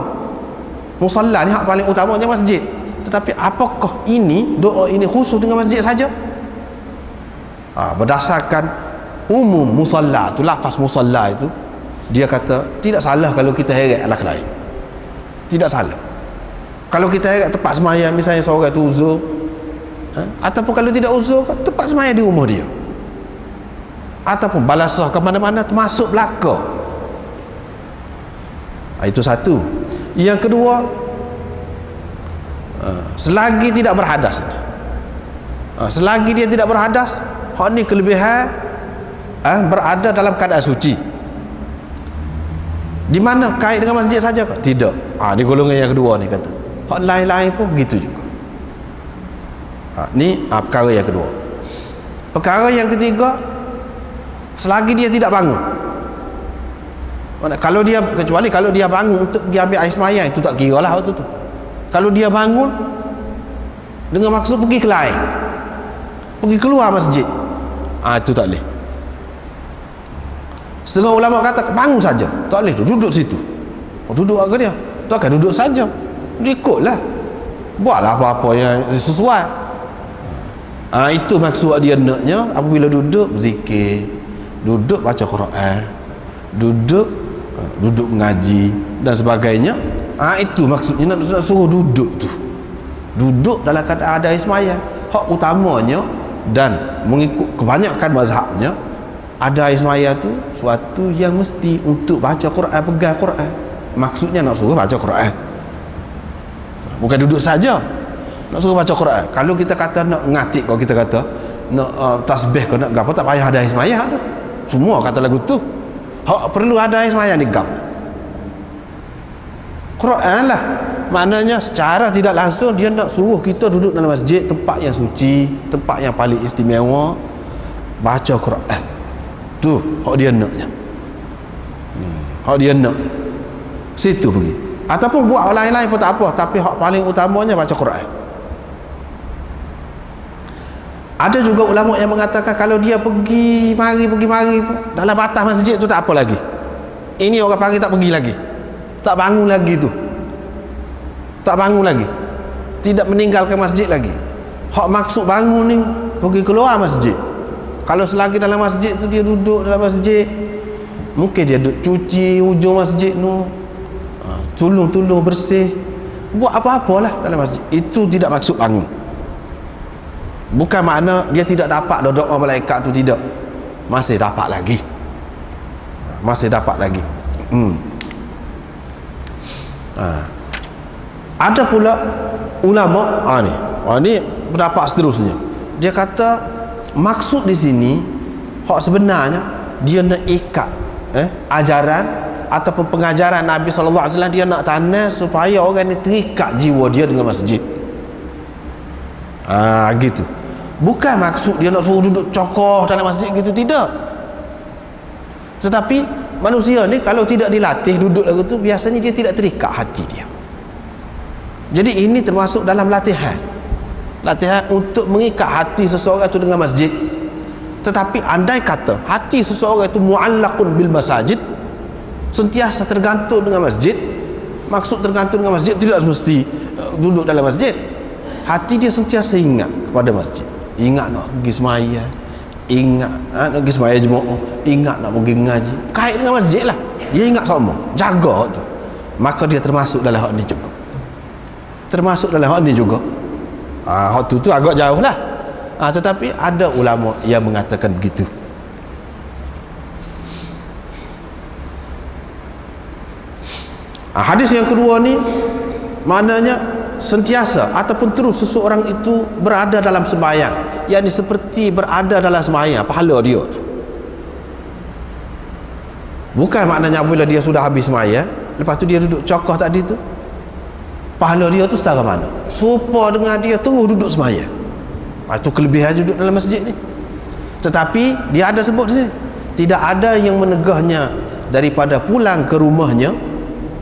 Musalla ni hak paling utamanya masjid. Tetapi apakah ini doa ini khusus dengan masjid saja? Berdasarkan umum musalla tu, lafaz musalla itu, dia kata tidak salah kalau kita heret anak lain. Tidak salah. Kalau kita heret tempat sembahyang, misalnya seorang tu uzur, ataupun kalau tidak uzur, tempat sembahyang di rumah dia, ataupun balasah ke mana-mana termasuk belaka. Itu satu. Yang kedua, selagi tidak berhadas, selagi dia tidak berhadas, hak ni kelebihan berada dalam keadaan suci. Di mana kait dengan masjid saja ke? Tidak. Ni golongan yang kedua ni kata. Hak lain-lain pun begitu juga. Ni perkara yang kedua. Perkara yang ketiga, selagi dia tidak bangun. Kalau dia, kecuali kalau dia bangun untuk pergi ambil air sembahyang, itu tak kira lah waktu tu. Kalau dia bangun dengan maksud pergi ke lain, pergi keluar masjid, itu tak boleh. Setengah ulama kata bangun saja, tak boleh tu, duduk situ. Duduk ke dia? Takkan duduk saja, ikutlah, buatlah apa-apa yang sesuai. Itu maksud dia naknya. Apabila duduk berzikir, duduk baca Quran, duduk mengaji dan sebagainya, itu maksudnya nak suruh duduk tu, duduk dalam keadaan ada sembahyang. Hak utamanya dan mengikut kebanyakan mazhabnya, ada sembahyang tu suatu yang mesti untuk baca Quran, pegang Quran. Maksudnya nak suruh baca Quran, bukan duduk saja, nak suruh baca Quran. Kalau kita kata nak ngatik, kalau kita kata nak tasbih ke nak apa, tak payah ada sembahyang tu. Semua kata lagu tu hak perlu ada sembahyang digap. Quran lah, maknanya secara tidak langsung dia nak suruh kita duduk dalam masjid, tempat yang suci, tempat yang paling istimewa, baca Quran. Tu hak dia naknya. Hak dia nak situ pergi. Ataupun buat lain-lain pun tak apa, tapi hak paling utamanya baca Quran. Ada juga ulama yang mengatakan kalau dia pergi mari dalam batas masjid tu tak apa lagi. Ini orang panggil tak pergi lagi, tak bangun lagi tu, tak bangun lagi, tidak meninggalkan masjid lagi. Hak maksud bangun ni pergi keluar masjid. Kalau selagi dalam masjid tu dia duduk dalam masjid, mungkin dia duduk cuci hujung masjid tu, tolong bersih, buat apa-apalah dalam masjid. Itu tidak maksud bangun. Bukan makna dia tidak dapat doa malaikat tu, tidak. Masih dapat lagi. Masih dapat lagi. Ada pula ulama ni pendapat seterusnya. Dia kata maksud di sini hak sebenarnya dia nak ikat ajaran ataupun pengajaran Nabi SAW. Dia nak tanam supaya orang ni terikat jiwa dia dengan masjid. Gitu. Bukan maksud dia nak suruh duduk cokoh dalam masjid gitu, tidak. Tetapi manusia ni kalau tidak dilatih duduk lagu tu, biasanya dia tidak terikat hati dia. Jadi ini termasuk dalam latihan untuk mengikat hati seseorang itu dengan masjid. Tetapi andai kata hati seseorang itu mu'allaqun bil masajid, sentiasa tergantung dengan masjid, maksud tergantung dengan masjid tidak semesti duduk dalam masjid. Hati dia sentiasa ingat kepada masjid, ingat nak pergi sembahyang, ingat nak pergi sembahyang jemaah, ingat nak pergi ngaji, kait dengan masjid lah, dia ingat semua, jaga tu. Maka dia termasuk dalam hak ni juga, termasuk dalam hak ni juga. Hak tu agak jauh lah, tetapi ada ulama yang mengatakan begitu. Hadis yang kedua ni maknanya sentiasa ataupun terus seseorang itu berada dalam sembahyang, yakni seperti berada dalam sembahyang, pahala dia tu. Bukan maknanya apabila dia sudah habis sembahyang, lepas tu dia duduk cokoh tadi tu, pahala dia tu setara mana? Serupa dengan dia terus duduk sembahyang. Itu kelebihan duduk dalam masjid ni. Tetapi dia ada sebut di sini, tidak ada yang menegahnya daripada pulang ke rumahnya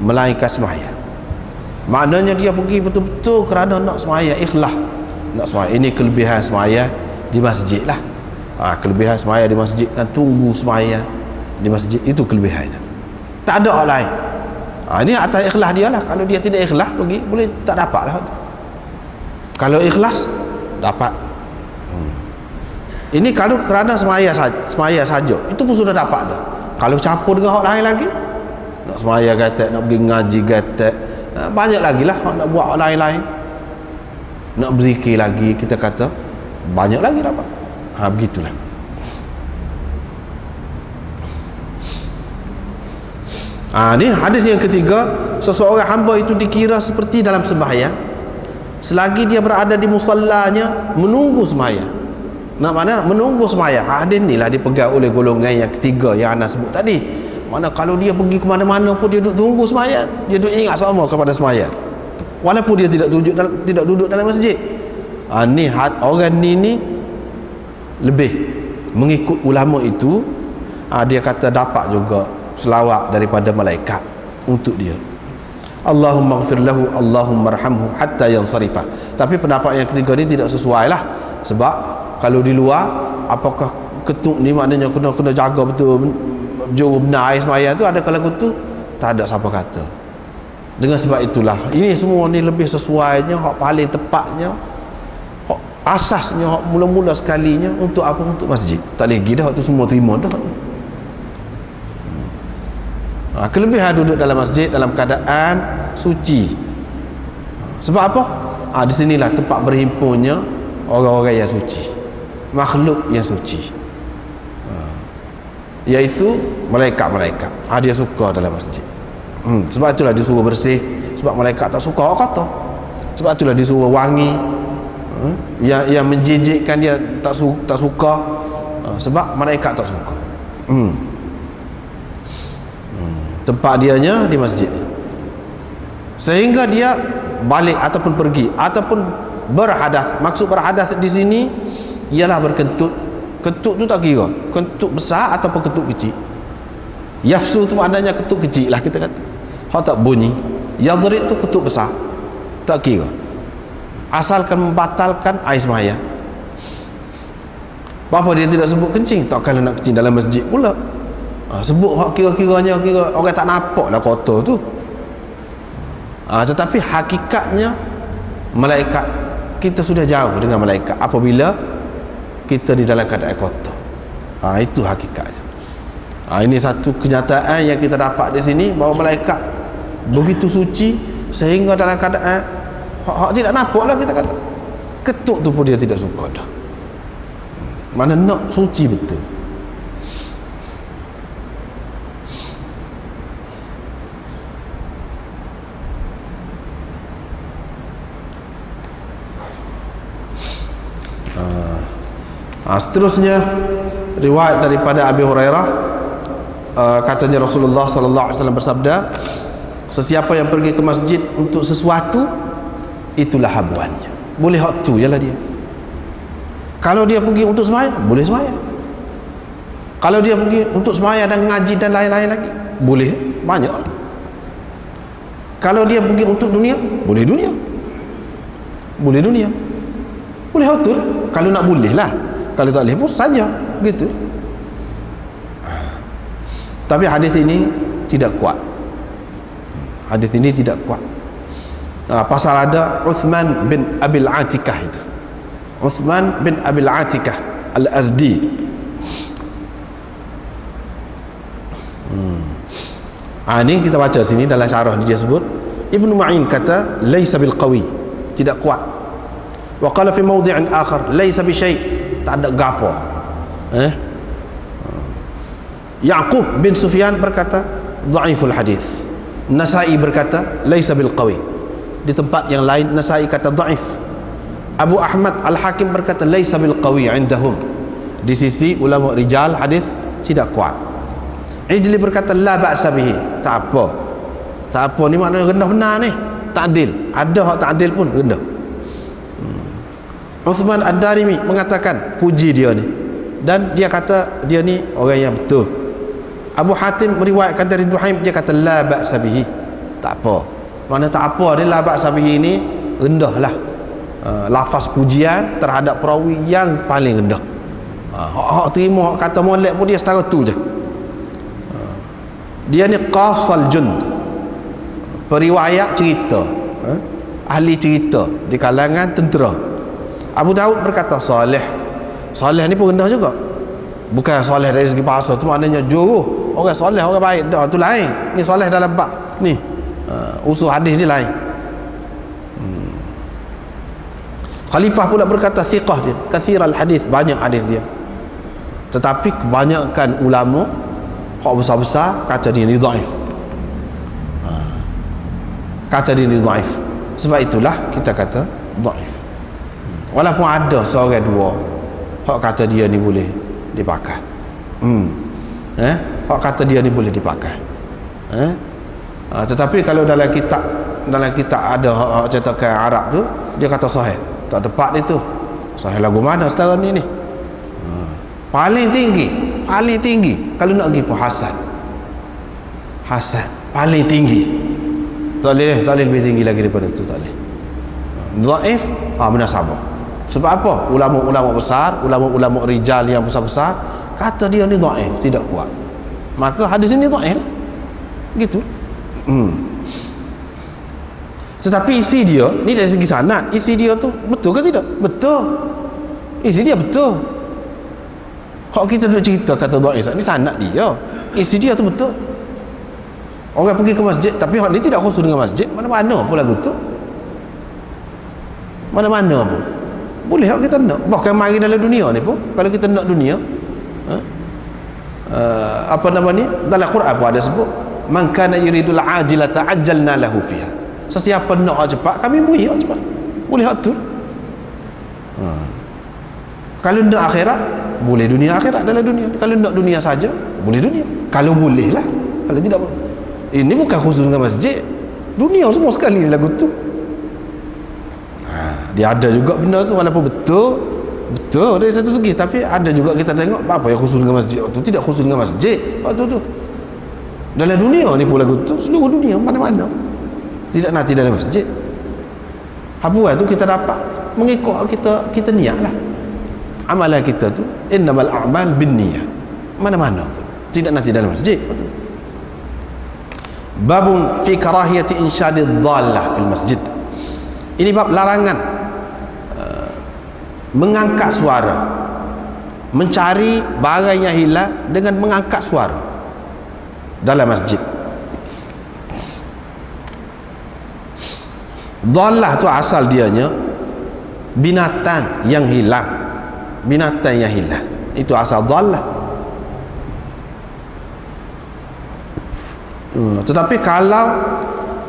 melainkan sembahyang. Maknanya dia pergi betul-betul kerana nak sembahyang, ikhlas nak sembahyang. Ini kelebihan sembahyang di masjid lah. Kelebihan sembahyang di masjid kan, tunggu sembahyang di masjid, itu kelebihannya. Tak ada orang lain. Ini atas ikhlas dia lah. Kalau dia tidak ikhlas pergi, boleh tak dapat lah. Kalau ikhlas dapat. Ini kalau kerana sembahyang saja, itu pun sudah dapat dah. Kalau campur dengan orang lain lagi, nak sembahyang gatek, nak pergi ngaji gatek, banyak lagi lah nak buat orang lain-lain, nak berzikir lagi, kita kata banyak lagi dapat. Begitulah. Ni hadis yang ketiga, seseorang hamba itu dikira seperti dalam sembahyang selagi dia berada di musallanya menunggu sembahyang. Nak mana menunggu sembahyang. Hadis ni lah dipegang oleh golongan yang ketiga yang anda sebut tadi. Mana kalau dia pergi ke mana-mana pun dia duduk tunggu sembahyang, dia duduk ingat sama kepada sembahyang, walaupun dia tidak duduk dalam masjid. Ni orang ni lebih mengikut ulama itu. Dia kata dapat juga selawat daripada malaikat untuk dia. Allahumma ighfir lahu, Allahumma arhamhu hatta yansarifa. Tapi pendapat yang ketiga ni tidak sesuai lah. Sebab kalau di luar, apakah ketuk ni maknanya kena jaga betul jauh benar air sembahyang tu, ada kalau ketuk tak ada siapa kata. Dengan sebab itulah ini semua ni lebih sesuainya, hak paling tepatnya, hak asasnya, hak mula-mula sekalinya untuk apa? Untuk masjid. Tak lagi dah tu semua terima dah. Kelebihan duduk dalam masjid dalam keadaan suci. Sebab apa? Di sinilah tempat berhimpunnya orang-orang yang suci, makhluk yang suci, iaitu malaikat-malaikat. Dia suka dalam masjid. Sebab itulah disuruh bersih. Sebab malaikat tak suka orang kotor. Sebab itulah disuruh wangi. Yang menjijikkan dia tak suka. Sebab malaikat tak suka. Tempat dianya di masjid, sehingga dia balik ataupun pergi ataupun berhadas. Maksud berhadas di sini ialah berkentut. Kentut tu tak kira kentut besar ataupun kentut kecil. Yafsu tu maknanya kentut kecil lah kita kata. Hak tak bunyi. Yadrib tu kentut besar, tak kira, asalkan membatalkan air sembahyang. Apa dia tidak sebut kencing? Tak, kalau nak kencing dalam masjid pula sebut hak kira-kiranya orang tak nampak lah kotor tu. Tetapi hakikatnya malaikat, kita sudah jauh dengan malaikat apabila kita di dalam keadaan kotor. Itu hakikatnya. Ini satu kenyataan yang kita dapat di sini, bahawa malaikat begitu suci sehingga dalam keadaan hak tidak nampak lah kita kata. Ketuk tu pun dia tidak suka dah. Mana nak suci betul. Seterusnya riwayat daripada Abi Hurairah, katanya Rasulullah sallallahu alaihi wasallam bersabda, sesiapa yang pergi ke masjid untuk sesuatu, itulah habuannya. Boleh hak tu jelah dia. Kalau dia pergi untuk sembahyang, boleh sembahyang. Kalau dia pergi untuk sembahyang dan ngaji dan lain-lain lagi, boleh banyak. Kalau dia pergi untuk dunia, boleh dunia. Boleh dunia. Boleh hak tu lah. Kalau nak boleh lah. Kalau tak boleh pun saja begitu. Tapi hadis ini tidak kuat. Hadis ini tidak kuat. Pasal ada Uthman bin Abil Atikah itu. Uthman bin Abil Atikah Al-Azdi. Ini kita baca sini dalam syarah dia sebut, Ibnu Ma'in kata laisa bil qawi, tidak kuat. Wa qala fi mawdi'in akhar laisa bi syai', tak ada gapo. Yaqub bin Sufyan berkata dhaiful hadis. Nasai berkata laisa bil qawi. Di tempat yang lain Nasai kata dhaif. Abu Ahmad Al-Hakim berkata laisa bil qawi indahum. Di sisi ulama rijal hadis tidak kuat. Ijli berkata la ba'sa bihi, tak apa. Tak apa ni maknanya rendah benar ni, ta'dil. Ada hak ta'dil pun rendah. Uthman Ad-Darimi mengatakan puji dia ni, dan dia kata dia ni orang yang betul. Abu Hatim meriwayatkan dari Duhaim, dia kata la ba'sa bihi, tak apa. Mana tak apa ni la ba'sa bihi ni rendahlah. Lafaz pujian terhadap perawi yang paling rendah. Hak terima hak kata molek pun dia setara tu je. Dia ni qasal jund, periwayat cerita, ahli cerita di kalangan tentera. Abu Daud berkata salih. Salih ni pun rendah juga. Bukan salih dari segi bahasa tu maknanya juru. Orang salih, orang baik dah tu lain. Ni salih dalam bab ni. Usul hadis ni lain. Khalifah pula berkata thiqah dia, kathiral hadis, banyak hadis dia. Tetapi kebanyakan ulama hak besar-besar kata dia ni dhaif. Kata dia ni dhaif. Sebab itulah kita kata dhaif. Walaupun ada seorang dua hak kata dia ni boleh dipakai. Hak kata dia ni boleh dipakai. Tetapi kalau dalam kitab ada hak cetakan Arab tu dia kata sahih. Tak tepat itu. Sahih lagu mana sekarang ni? Paling tinggi kalau nak pergi pun Hasan paling tinggi. Tak boleh lebih tinggi lagi daripada tu, tak boleh. Dhaif munasabah. Sebab apa? Ulama-ulama besar, ulama-ulama rijal yang besar-besar kata dia ni dhaif, tidak kuat. Maka hadis ini dhaif lah. Gitu. Tetapi isi dia ni dari segi sanad, isi dia tu betul ke tidak? Betul. Isi dia betul. Hak kita duk cerita kata dhaif ni sanad dia. Isi dia tu betul. Orang pergi ke masjid tapi hak ni tidak khusus dengan masjid, mana-mana pun lagu tu. Mana-mana pun. Boleh hak kita nak. Bahkan mari dalam dunia ni pun kalau kita nak dunia apa nama ni? Dalam Quran pun ada sebut man kana yuridul ajilata ajjalna lahu fiha. Sesiapa nak cepat kami beri hak cepat. Boleh hak tu. Kalau nak akhirat boleh dunia akhirat dalam dunia. Kalau nak dunia saja boleh dunia. Kalau boleh lah. Kalau tidak ini bukan khusus dengan masjid. Dunia semua sekali lagu tu. Dia ada juga benda tu walaupun betul dari satu segi, tapi ada juga kita tengok apa yang khusus dengan masjid. Waktu tidak khusus dengan masjid. Waktu tu dalam dunia ni pun lagu tu seluruh dunia mana-mana. Tidak nanti dalam masjid. Apa tu kita dapat mengikut kita niat lah. Amalan kita tu innamal a'mal binniyah. Mana-mana pun. Tidak nanti dalam masjid. Babun fi karahiyati insyadid dhallah fil masjid. Ini bab larangan mengangkat suara, mencari barang yang hilang dengan mengangkat suara dalam masjid. Dhallah tu asal dianya binatang yang hilang. Binatang yang hilang itu asal dhallah. Tetapi kalau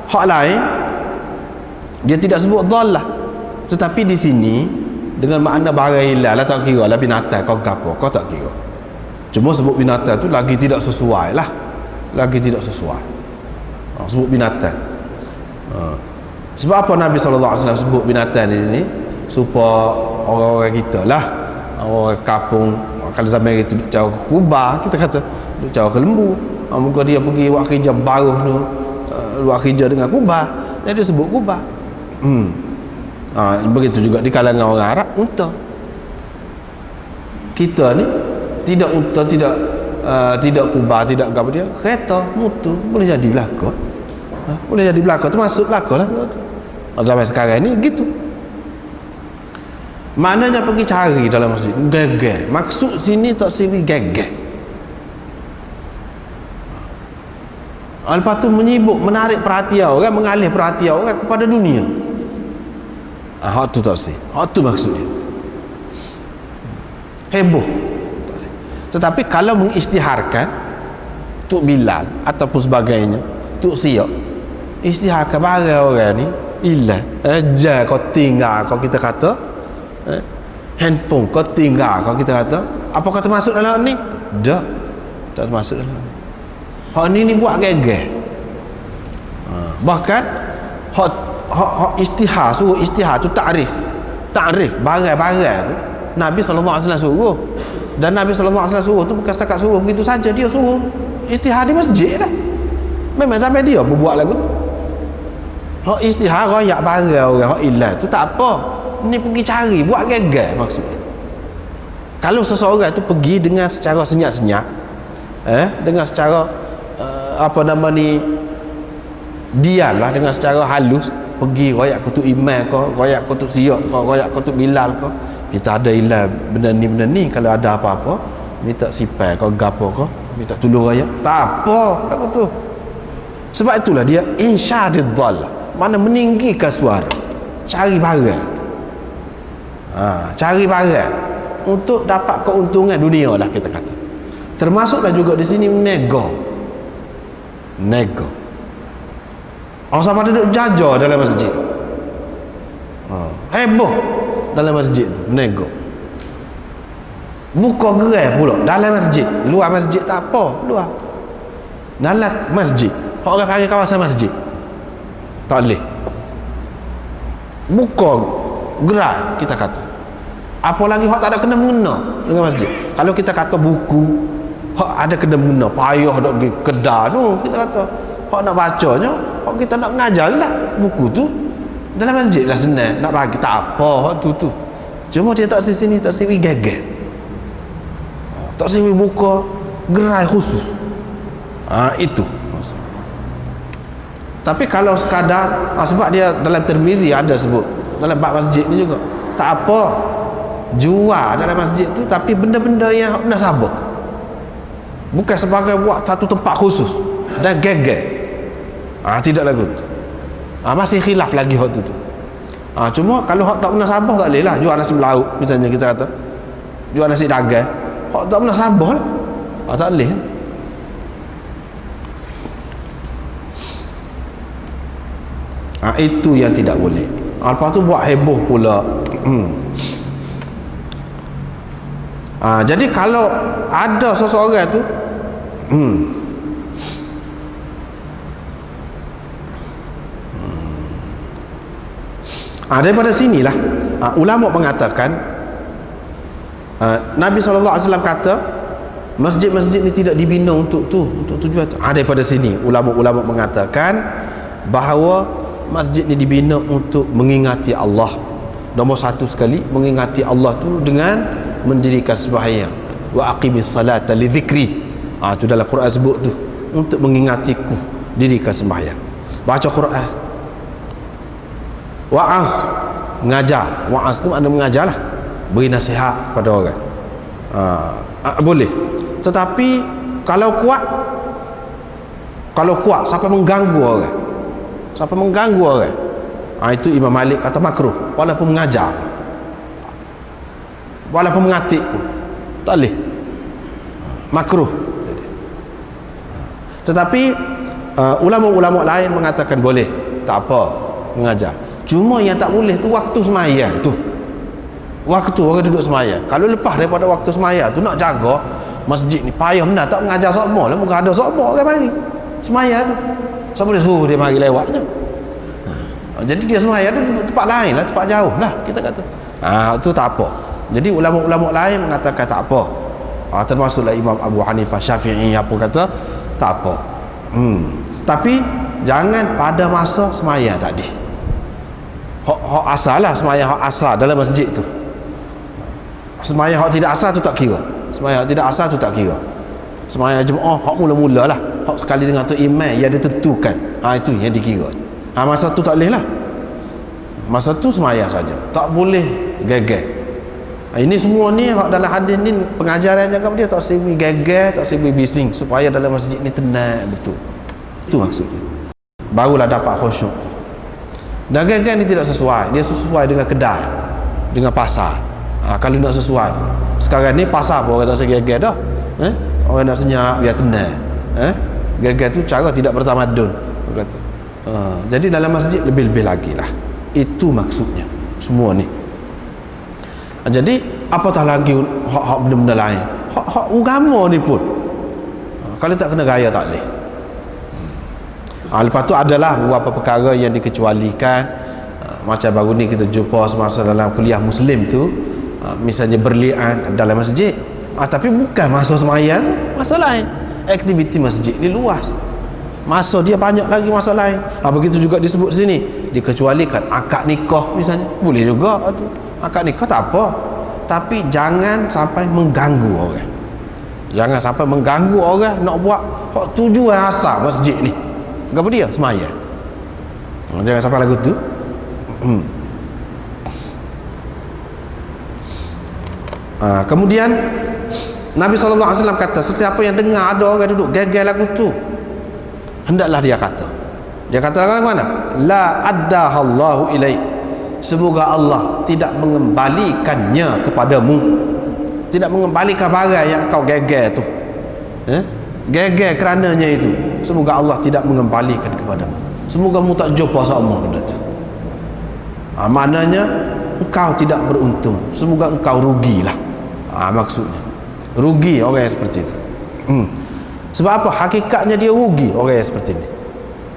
hak lain dia tidak sebut dhallah, tetapi di sini dengan makna barang hilang lah, tak kira lah binatang kau gapo, kau tak kira. Cuma sebut binatang tu lagi tidak sesuai lah. Lagi tidak sesuai. Sebut binatang. Sebab apa Nabi SAW sebut binatang di sini? Supaya orang-orang kita lah, orang kampung, kalau zaman itu duduk jauh ke Kubah, kita kata duduk jauh ke Lembu. Muka dia pergi buat kerja baruh tu, buat kerja dengan Kubah, dia sebut Kubah. Begitu juga di kalangan orang Arab, unta. Kita ni tidak unta, tidak Kubah, tidak apa dia, kereta, motor, boleh jadi belaka. Boleh jadi belaka, termasuk belaka lah. Zaman sekarang ni gitu. Maknanya pergi cari dalam masjid, geger. Maksud sini tak sini geger. Lepas tu menyibuk, menarik perhatian orang, mengalih perhatian orang kepada dunia. Hak tu tak sih. Hak tu maksud dia. Heboh. Tetapi kalau mengisytiharkan Tuk Bilal ataupun sebagainya, Tuk Siap, isytiharkan barang orang ni hilang. Ajar kau tinggal, kau kita kata handphone kau tinggal, kau kita kata apa kau termasuk dalam ni? Tak termasuk dalam ni. Hak ni buat geger. Bahkan hak istihar, suruh istihar tu takrif barang-barang tu Nabi SAW suruh. Dan Nabi SAW suruh tu bukan setakat suruh begitu saja, dia suruh istihar di masjid lah. Memang sampai dia berbuat lagu tu. Hak istihara royak barang orang, hak ilan tu tak apa. Ni pergi cari, buat gegar maksudnya. Kalau seseorang tu pergi dengan secara senyap-senyap, dengan secara apa nama ni, diam lah, dengan secara halus, pergi royak kutub Imam ke, royak kutub Siok ke, royak kutub Bilal ke, kita ada ilan benda ni, kalau ada apa-apa minta sipai ke gapo ke, minta tolong royak, tak apa lagu tu. Sebab itulah dia insyadid dhalla, mana meninggikan suara, cari barang, cari barang untuk dapat keuntungan dunia lah kita kata. Termasuklah juga di sini nego. Orang sama duduk jajar dalam masjid, heboh dalam masjid tu, nego. Buka gerai pula dalam masjid, luar masjid tak apa, luar dalam masjid. Orang panggil kawasan masjid tak boleh buka gerai kita kata. Apalagi hak tak ada kena mengena dengan masjid. Kalau kita kata buku hak ada kena mengena, payah nak pergi kedai tu, kita kata hak nak bacanya, hak kita nak mengajar lah, buku tu dalam masjid lah senang nak bagi, tak apa hak tu. Cuma dia tak sini, tak sini geger, tak sini buka gerai khusus, itu. Tapi kalau sekadar sebab dia dalam Tirmizi ada sebut dalam bab masjid ni juga, tak apa jual dalam masjid tu, tapi benda-benda yang nasabah, bukan sebagai buat satu tempat khusus dan geger, tidak lagu tu. Masih khilaf lagi hak tu. Cuma kalau hak tak munasabah tak boleh lah jual nasi belauk misalnya, kita kata jual nasi dagang, hak tak munasabah lah, tak boleh. Itu yang tidak boleh. Lepas tu buat heboh pula. Jadi kalau ada seseorang tu daripada sinilah ulama mengatakan, Nabi SAW kata masjid-masjid ni tidak dibina untuk tujuan tu. Daripada sini ulama-ulama mengatakan bahawa masjid ni dibina untuk mengingati Allah. Nombor satu sekali, mengingati Allah tu dengan mendirikan sembahyang. Wa aqimis salata li dzikri. Tu dalam Quran sebut tu, untuk mengingatiku, dirikan sembahyang. Baca Quran. Wa'az, mengajar. Wa'az tu makna mengajarlah, beri nasihat pada orang. Boleh. Tetapi kalau kuat siapa mengganggu orang, itu Imam Malik kata makruh, walaupun mengajar, walaupun mengatik pun tak boleh, makruh. Tetapi ulama-ulama lain mengatakan boleh, tak apa mengajar. Cuma yang tak boleh tu waktu sembahyang tu, waktu orang duduk sembahyang. Kalau lepas daripada waktu sembahyang tu nak jaga masjid ni payah benar, tak mengajar sokmo lah, bukan ada sokmo orang mari sembahyang tu, siapa boleh suruh dia mari lewatnya. Jadi dia sembahyang tu tempat lain lah, tempat jauh lah kita kata. Itu tak apa. Jadi ulama-ulama lain mengatakan tak apa. Termasuklah Imam Abu Hanifah, Syafi'i apa kata tak apa. Tapi jangan pada masa sembahyang tadi. Hak asal lah, sembahyang hak asal dalam masjid tu. Sembahyang hak tidak asal tu tak kira. Sembahyang hak tidak asal tu tak kira. Sembahyang jemaah hak mula-mula lah, hak sekali dengan tu imam yang ditentukan, itu yang dikira. Masa tu tak boleh lah, masa tu sembahyang saja, tak boleh geger. Ini semua ni dalam hadis ni pengajaran jangan dia tak sewi geger, tak sewi bising, supaya dalam masjid ni tenang betul. Itu maksudnya, barulah dapat khusyuk tu. Dan geger ni tidak sesuai, dia sesuai dengan kedai, dengan pasar. Kalau nak sesuai, sekarang ni pasar pun orang tak segeger dah. Orang nak senyap biar tenang. Geger tu cara tidak bertamadun, kata. Jadi dalam masjid lebih-lebih lagi lah. Itu maksudnya semua ni. Jadi apatah lagi hak benda-benda lain, hak agama ni pun, kalau tak kena gaya tak boleh. Lepas tu adalah beberapa perkara yang dikecualikan. Macam baru ni kita jumpa semasa dalam kuliah Muslim tu, misalnya berlian dalam masjid, tapi bukan masa sembahyang tu, masa lain. Aktiviti masjid ni luas, masa dia banyak lagi masalah lain. Begitu juga disebut sini, dikecualikan akad nikah misalnya, boleh juga tu. Akad nikah tak apa, tapi jangan sampai mengganggu orang. Jangan sampai mengganggu orang nak buat hak tujuan asal masjid ni. Apa dia? Semaya. Jangan sampai lagu tu. Kemudian Nabi SAW kata, sesiapa yang dengar ada orang duduk gagal lagu tu, hendaklah dia kata lagu mana? La addahallahu ilaik, semoga Allah tidak mengembalikannya kepadamu, tidak mengembalikan barang yang kau gagal tu, gagal kerananya itu, semoga Allah tidak mengembalikan kepadamu, semoga mu tak jumpa sama benda tu. Maknanya engkau tidak beruntung, semoga engkau rugilah. Maksudnya rugi orang yang seperti itu. Sebab apa? Hakikatnya dia rugi orang yang seperti ini.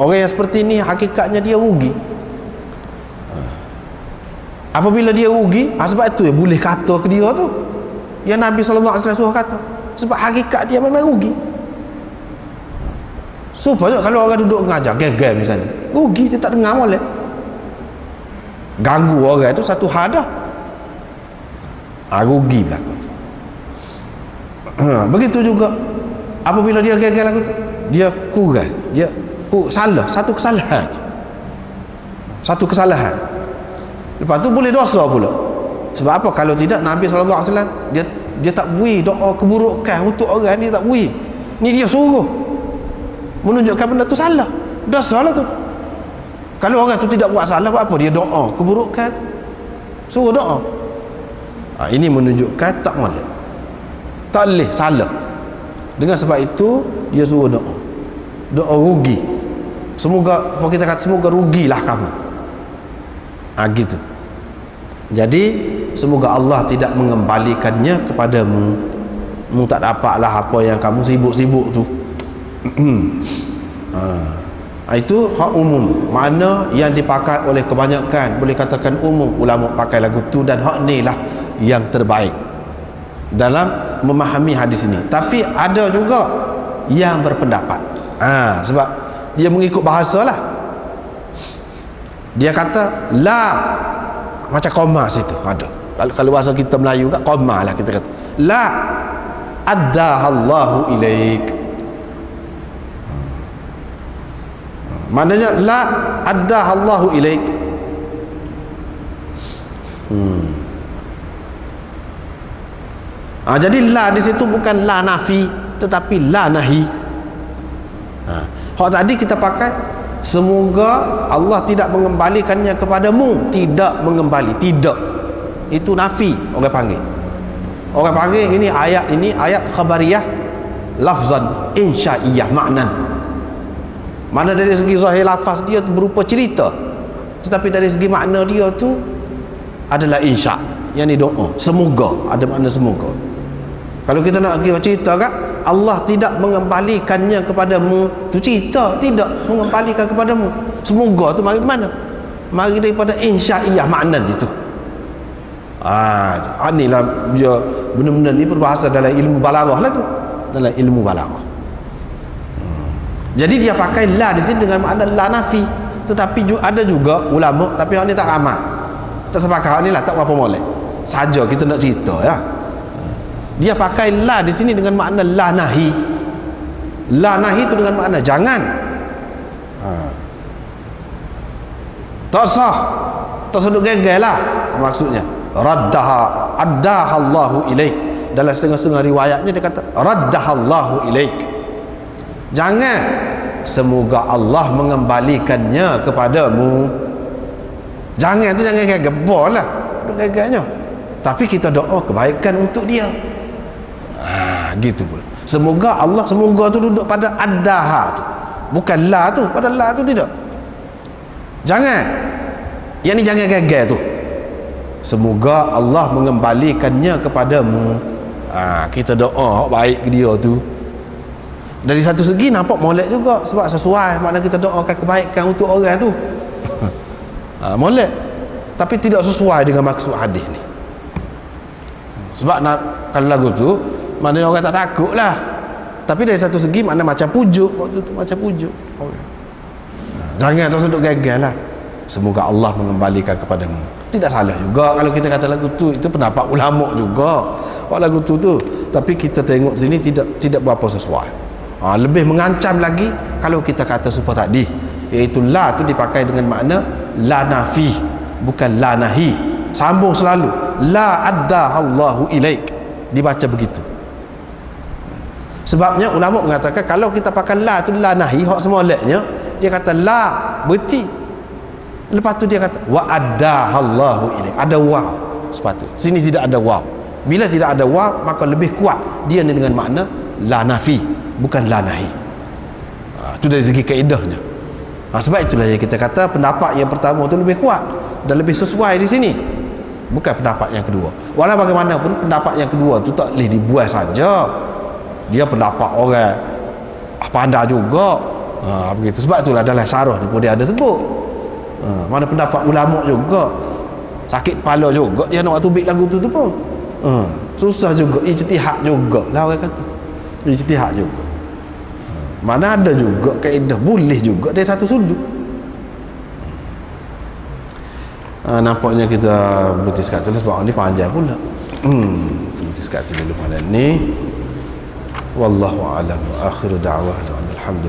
Orang yang seperti ini hakikatnya dia rugi. Apabila dia rugi, sebab itu ya boleh kata ke dia tu yang Nabi SAW suruh kata, sebab hakikat dia memang rugi. Supaya kalau orang duduk mengajar gagal misalnya, rugi, dia tak dengar molek. Ganggu orang itu satu hal dah, rugi belaka tu. Begitu juga apabila dia gagal lagu tu, dia kurang, dia salah satu kesalahan, lepas tu boleh dosa pula. Sebab apa? Kalau tidak, Nabi SAW dia tak beri doa keburukan untuk orang, dia tak beri. Ni dia suruh menunjukkan benda tu salah, dosa lah tu. Kalau orang tu tidak buat salah, apa dia doa keburukan tu, suruh doa. Ini menunjukkan tak boleh, tak boleh salah. Dengan sebab itu dia suruh doa rugi. Semoga, kita kata semoga rugilah kamu. Gitu. Jadi semoga Allah tidak mengembalikannya kepadamu. Mu tak dapatlah apa yang kamu sibuk-sibuk tu. Itu hak umum, mana yang dipakai oleh kebanyakan, boleh katakan umum ulama pakai lagu tu, dan hak ni lah yang terbaik dalam memahami hadis ini. Tapi ada juga yang berpendapat, sebab dia mengikut bahasa lah, dia kata la, macam koma situ ada. Kalau bahasa kita Melayu kan koma lah, kita kata la addahallahu ilaik, maknanya la addahallahu ilaik. Jadi la di situ bukan la nafi, tetapi la nahi. Hak tadi kita pakai semoga Allah tidak mengembalikannya kepadamu, tidak mengembali, tidak, itu nafi orang panggil. Orang panggil ini ayat khabariyah lafzan insya'iyah maknan. Mana dari segi zahir lafaz dia tu berupa cerita, tetapi dari segi makna dia tu adalah insya', yang ni doa, semoga, ada makna semoga. Kalau kita nak kira cerita kan, Allah tidak mengembalikannya kepadamu, tu cerita tidak mengembalikan kepadamu. Semoga tu mari mana? Mari daripada insya'iyah maknan itu. Inilah dia benda-benda ni berbahasa dalam ilmu balaghah lah tu, dalam ilmu balaghah. Jadi dia pakai la di sini dengan makna la nafi, tetapi ada juga ulama, tapi hak ni tak ramai, tak sepakat. Hak ni lah tak berapa molek, saja kita nak cerita ya. Dia pakai la di sini dengan makna la nahi. La nahi itu dengan makna jangan. Tak sah, tak sedut gagal lah maksudnya. Addahallahu ilaik. Dalam setengah-setengah riwayatnya dia kata raddahallahu ilaik, jangan, semoga Allah mengembalikannya kepadamu. Jangan tu jangan gagal lah, gagalnya, tapi kita doa kebaikan untuk dia. Gitu pula. Semoga Allah, semoga tu duduk pada addaha tu, bukan la tu, pada la tu tidak. Jangan, yang ni jangan gagal tu. Semoga Allah mengembalikannya kepadamu. Kita doa baik ke dia tu. Dari satu segi nampak molek juga, sebab sesuai makna kita doakan kebaikan untuk orang tu. Molek, tapi tidak sesuai dengan maksud hadis ni. Sebab kalau lagu tu maknanya orang tak takut lah, Tapi dari satu segi makna macam pujuk, waktu tu macam pujuk. Jangan tersudut gagal lah. Semoga Allah mengembalikan kepadamu. Tidak salah juga kalau kita kata lagu tu, itu pendapat ulama juga lagu tu. Tapi kita tengok sini tidak berapa sesuai. Lebih mengancam lagi kalau kita kata supaya tadi, iaitu la tu dipakai dengan makna la nafi, bukan la nahi. Sambung selalu, la adda Allahu ilaik, dibaca begitu. Sebabnya ulama mengatakan kalau kita pakai la tu la nahi, hak semoleknya dia kata la berti. Lepas tu dia kata wa adda Allahu ilaik, ada waw sepatutnya. Sini tidak ada waw. Bila tidak ada waw, maka lebih kuat dia ni dengan makna la nafi, bukan la nahi. Itu dari segi kaedahnya. Sebab itulah yang kita kata pendapat yang pertama tu lebih kuat dan lebih sesuai di sini, bukan pendapat yang kedua. Walau bagaimanapun pendapat yang kedua tu tak boleh dibuat saja. Dia pendapat orang pandai juga. Begitu. Sebab itulah dalam syarah ni pun dia ada sebut. Mana pendapat ulama juga, sakit kepala juga dia nak tubik lagu tu pun. Susah juga, ijtihad juga lah orang kata. Ijtihad juga. Mana ada juga kaedah boleh juga dari satu sudut. Nampaknya kita berhenti sekat tu sebab ni panjang pula. Berhenti sekat tu dulu malam ni. Wallahu a'lam wa akhiru da'wana alhamdulillah.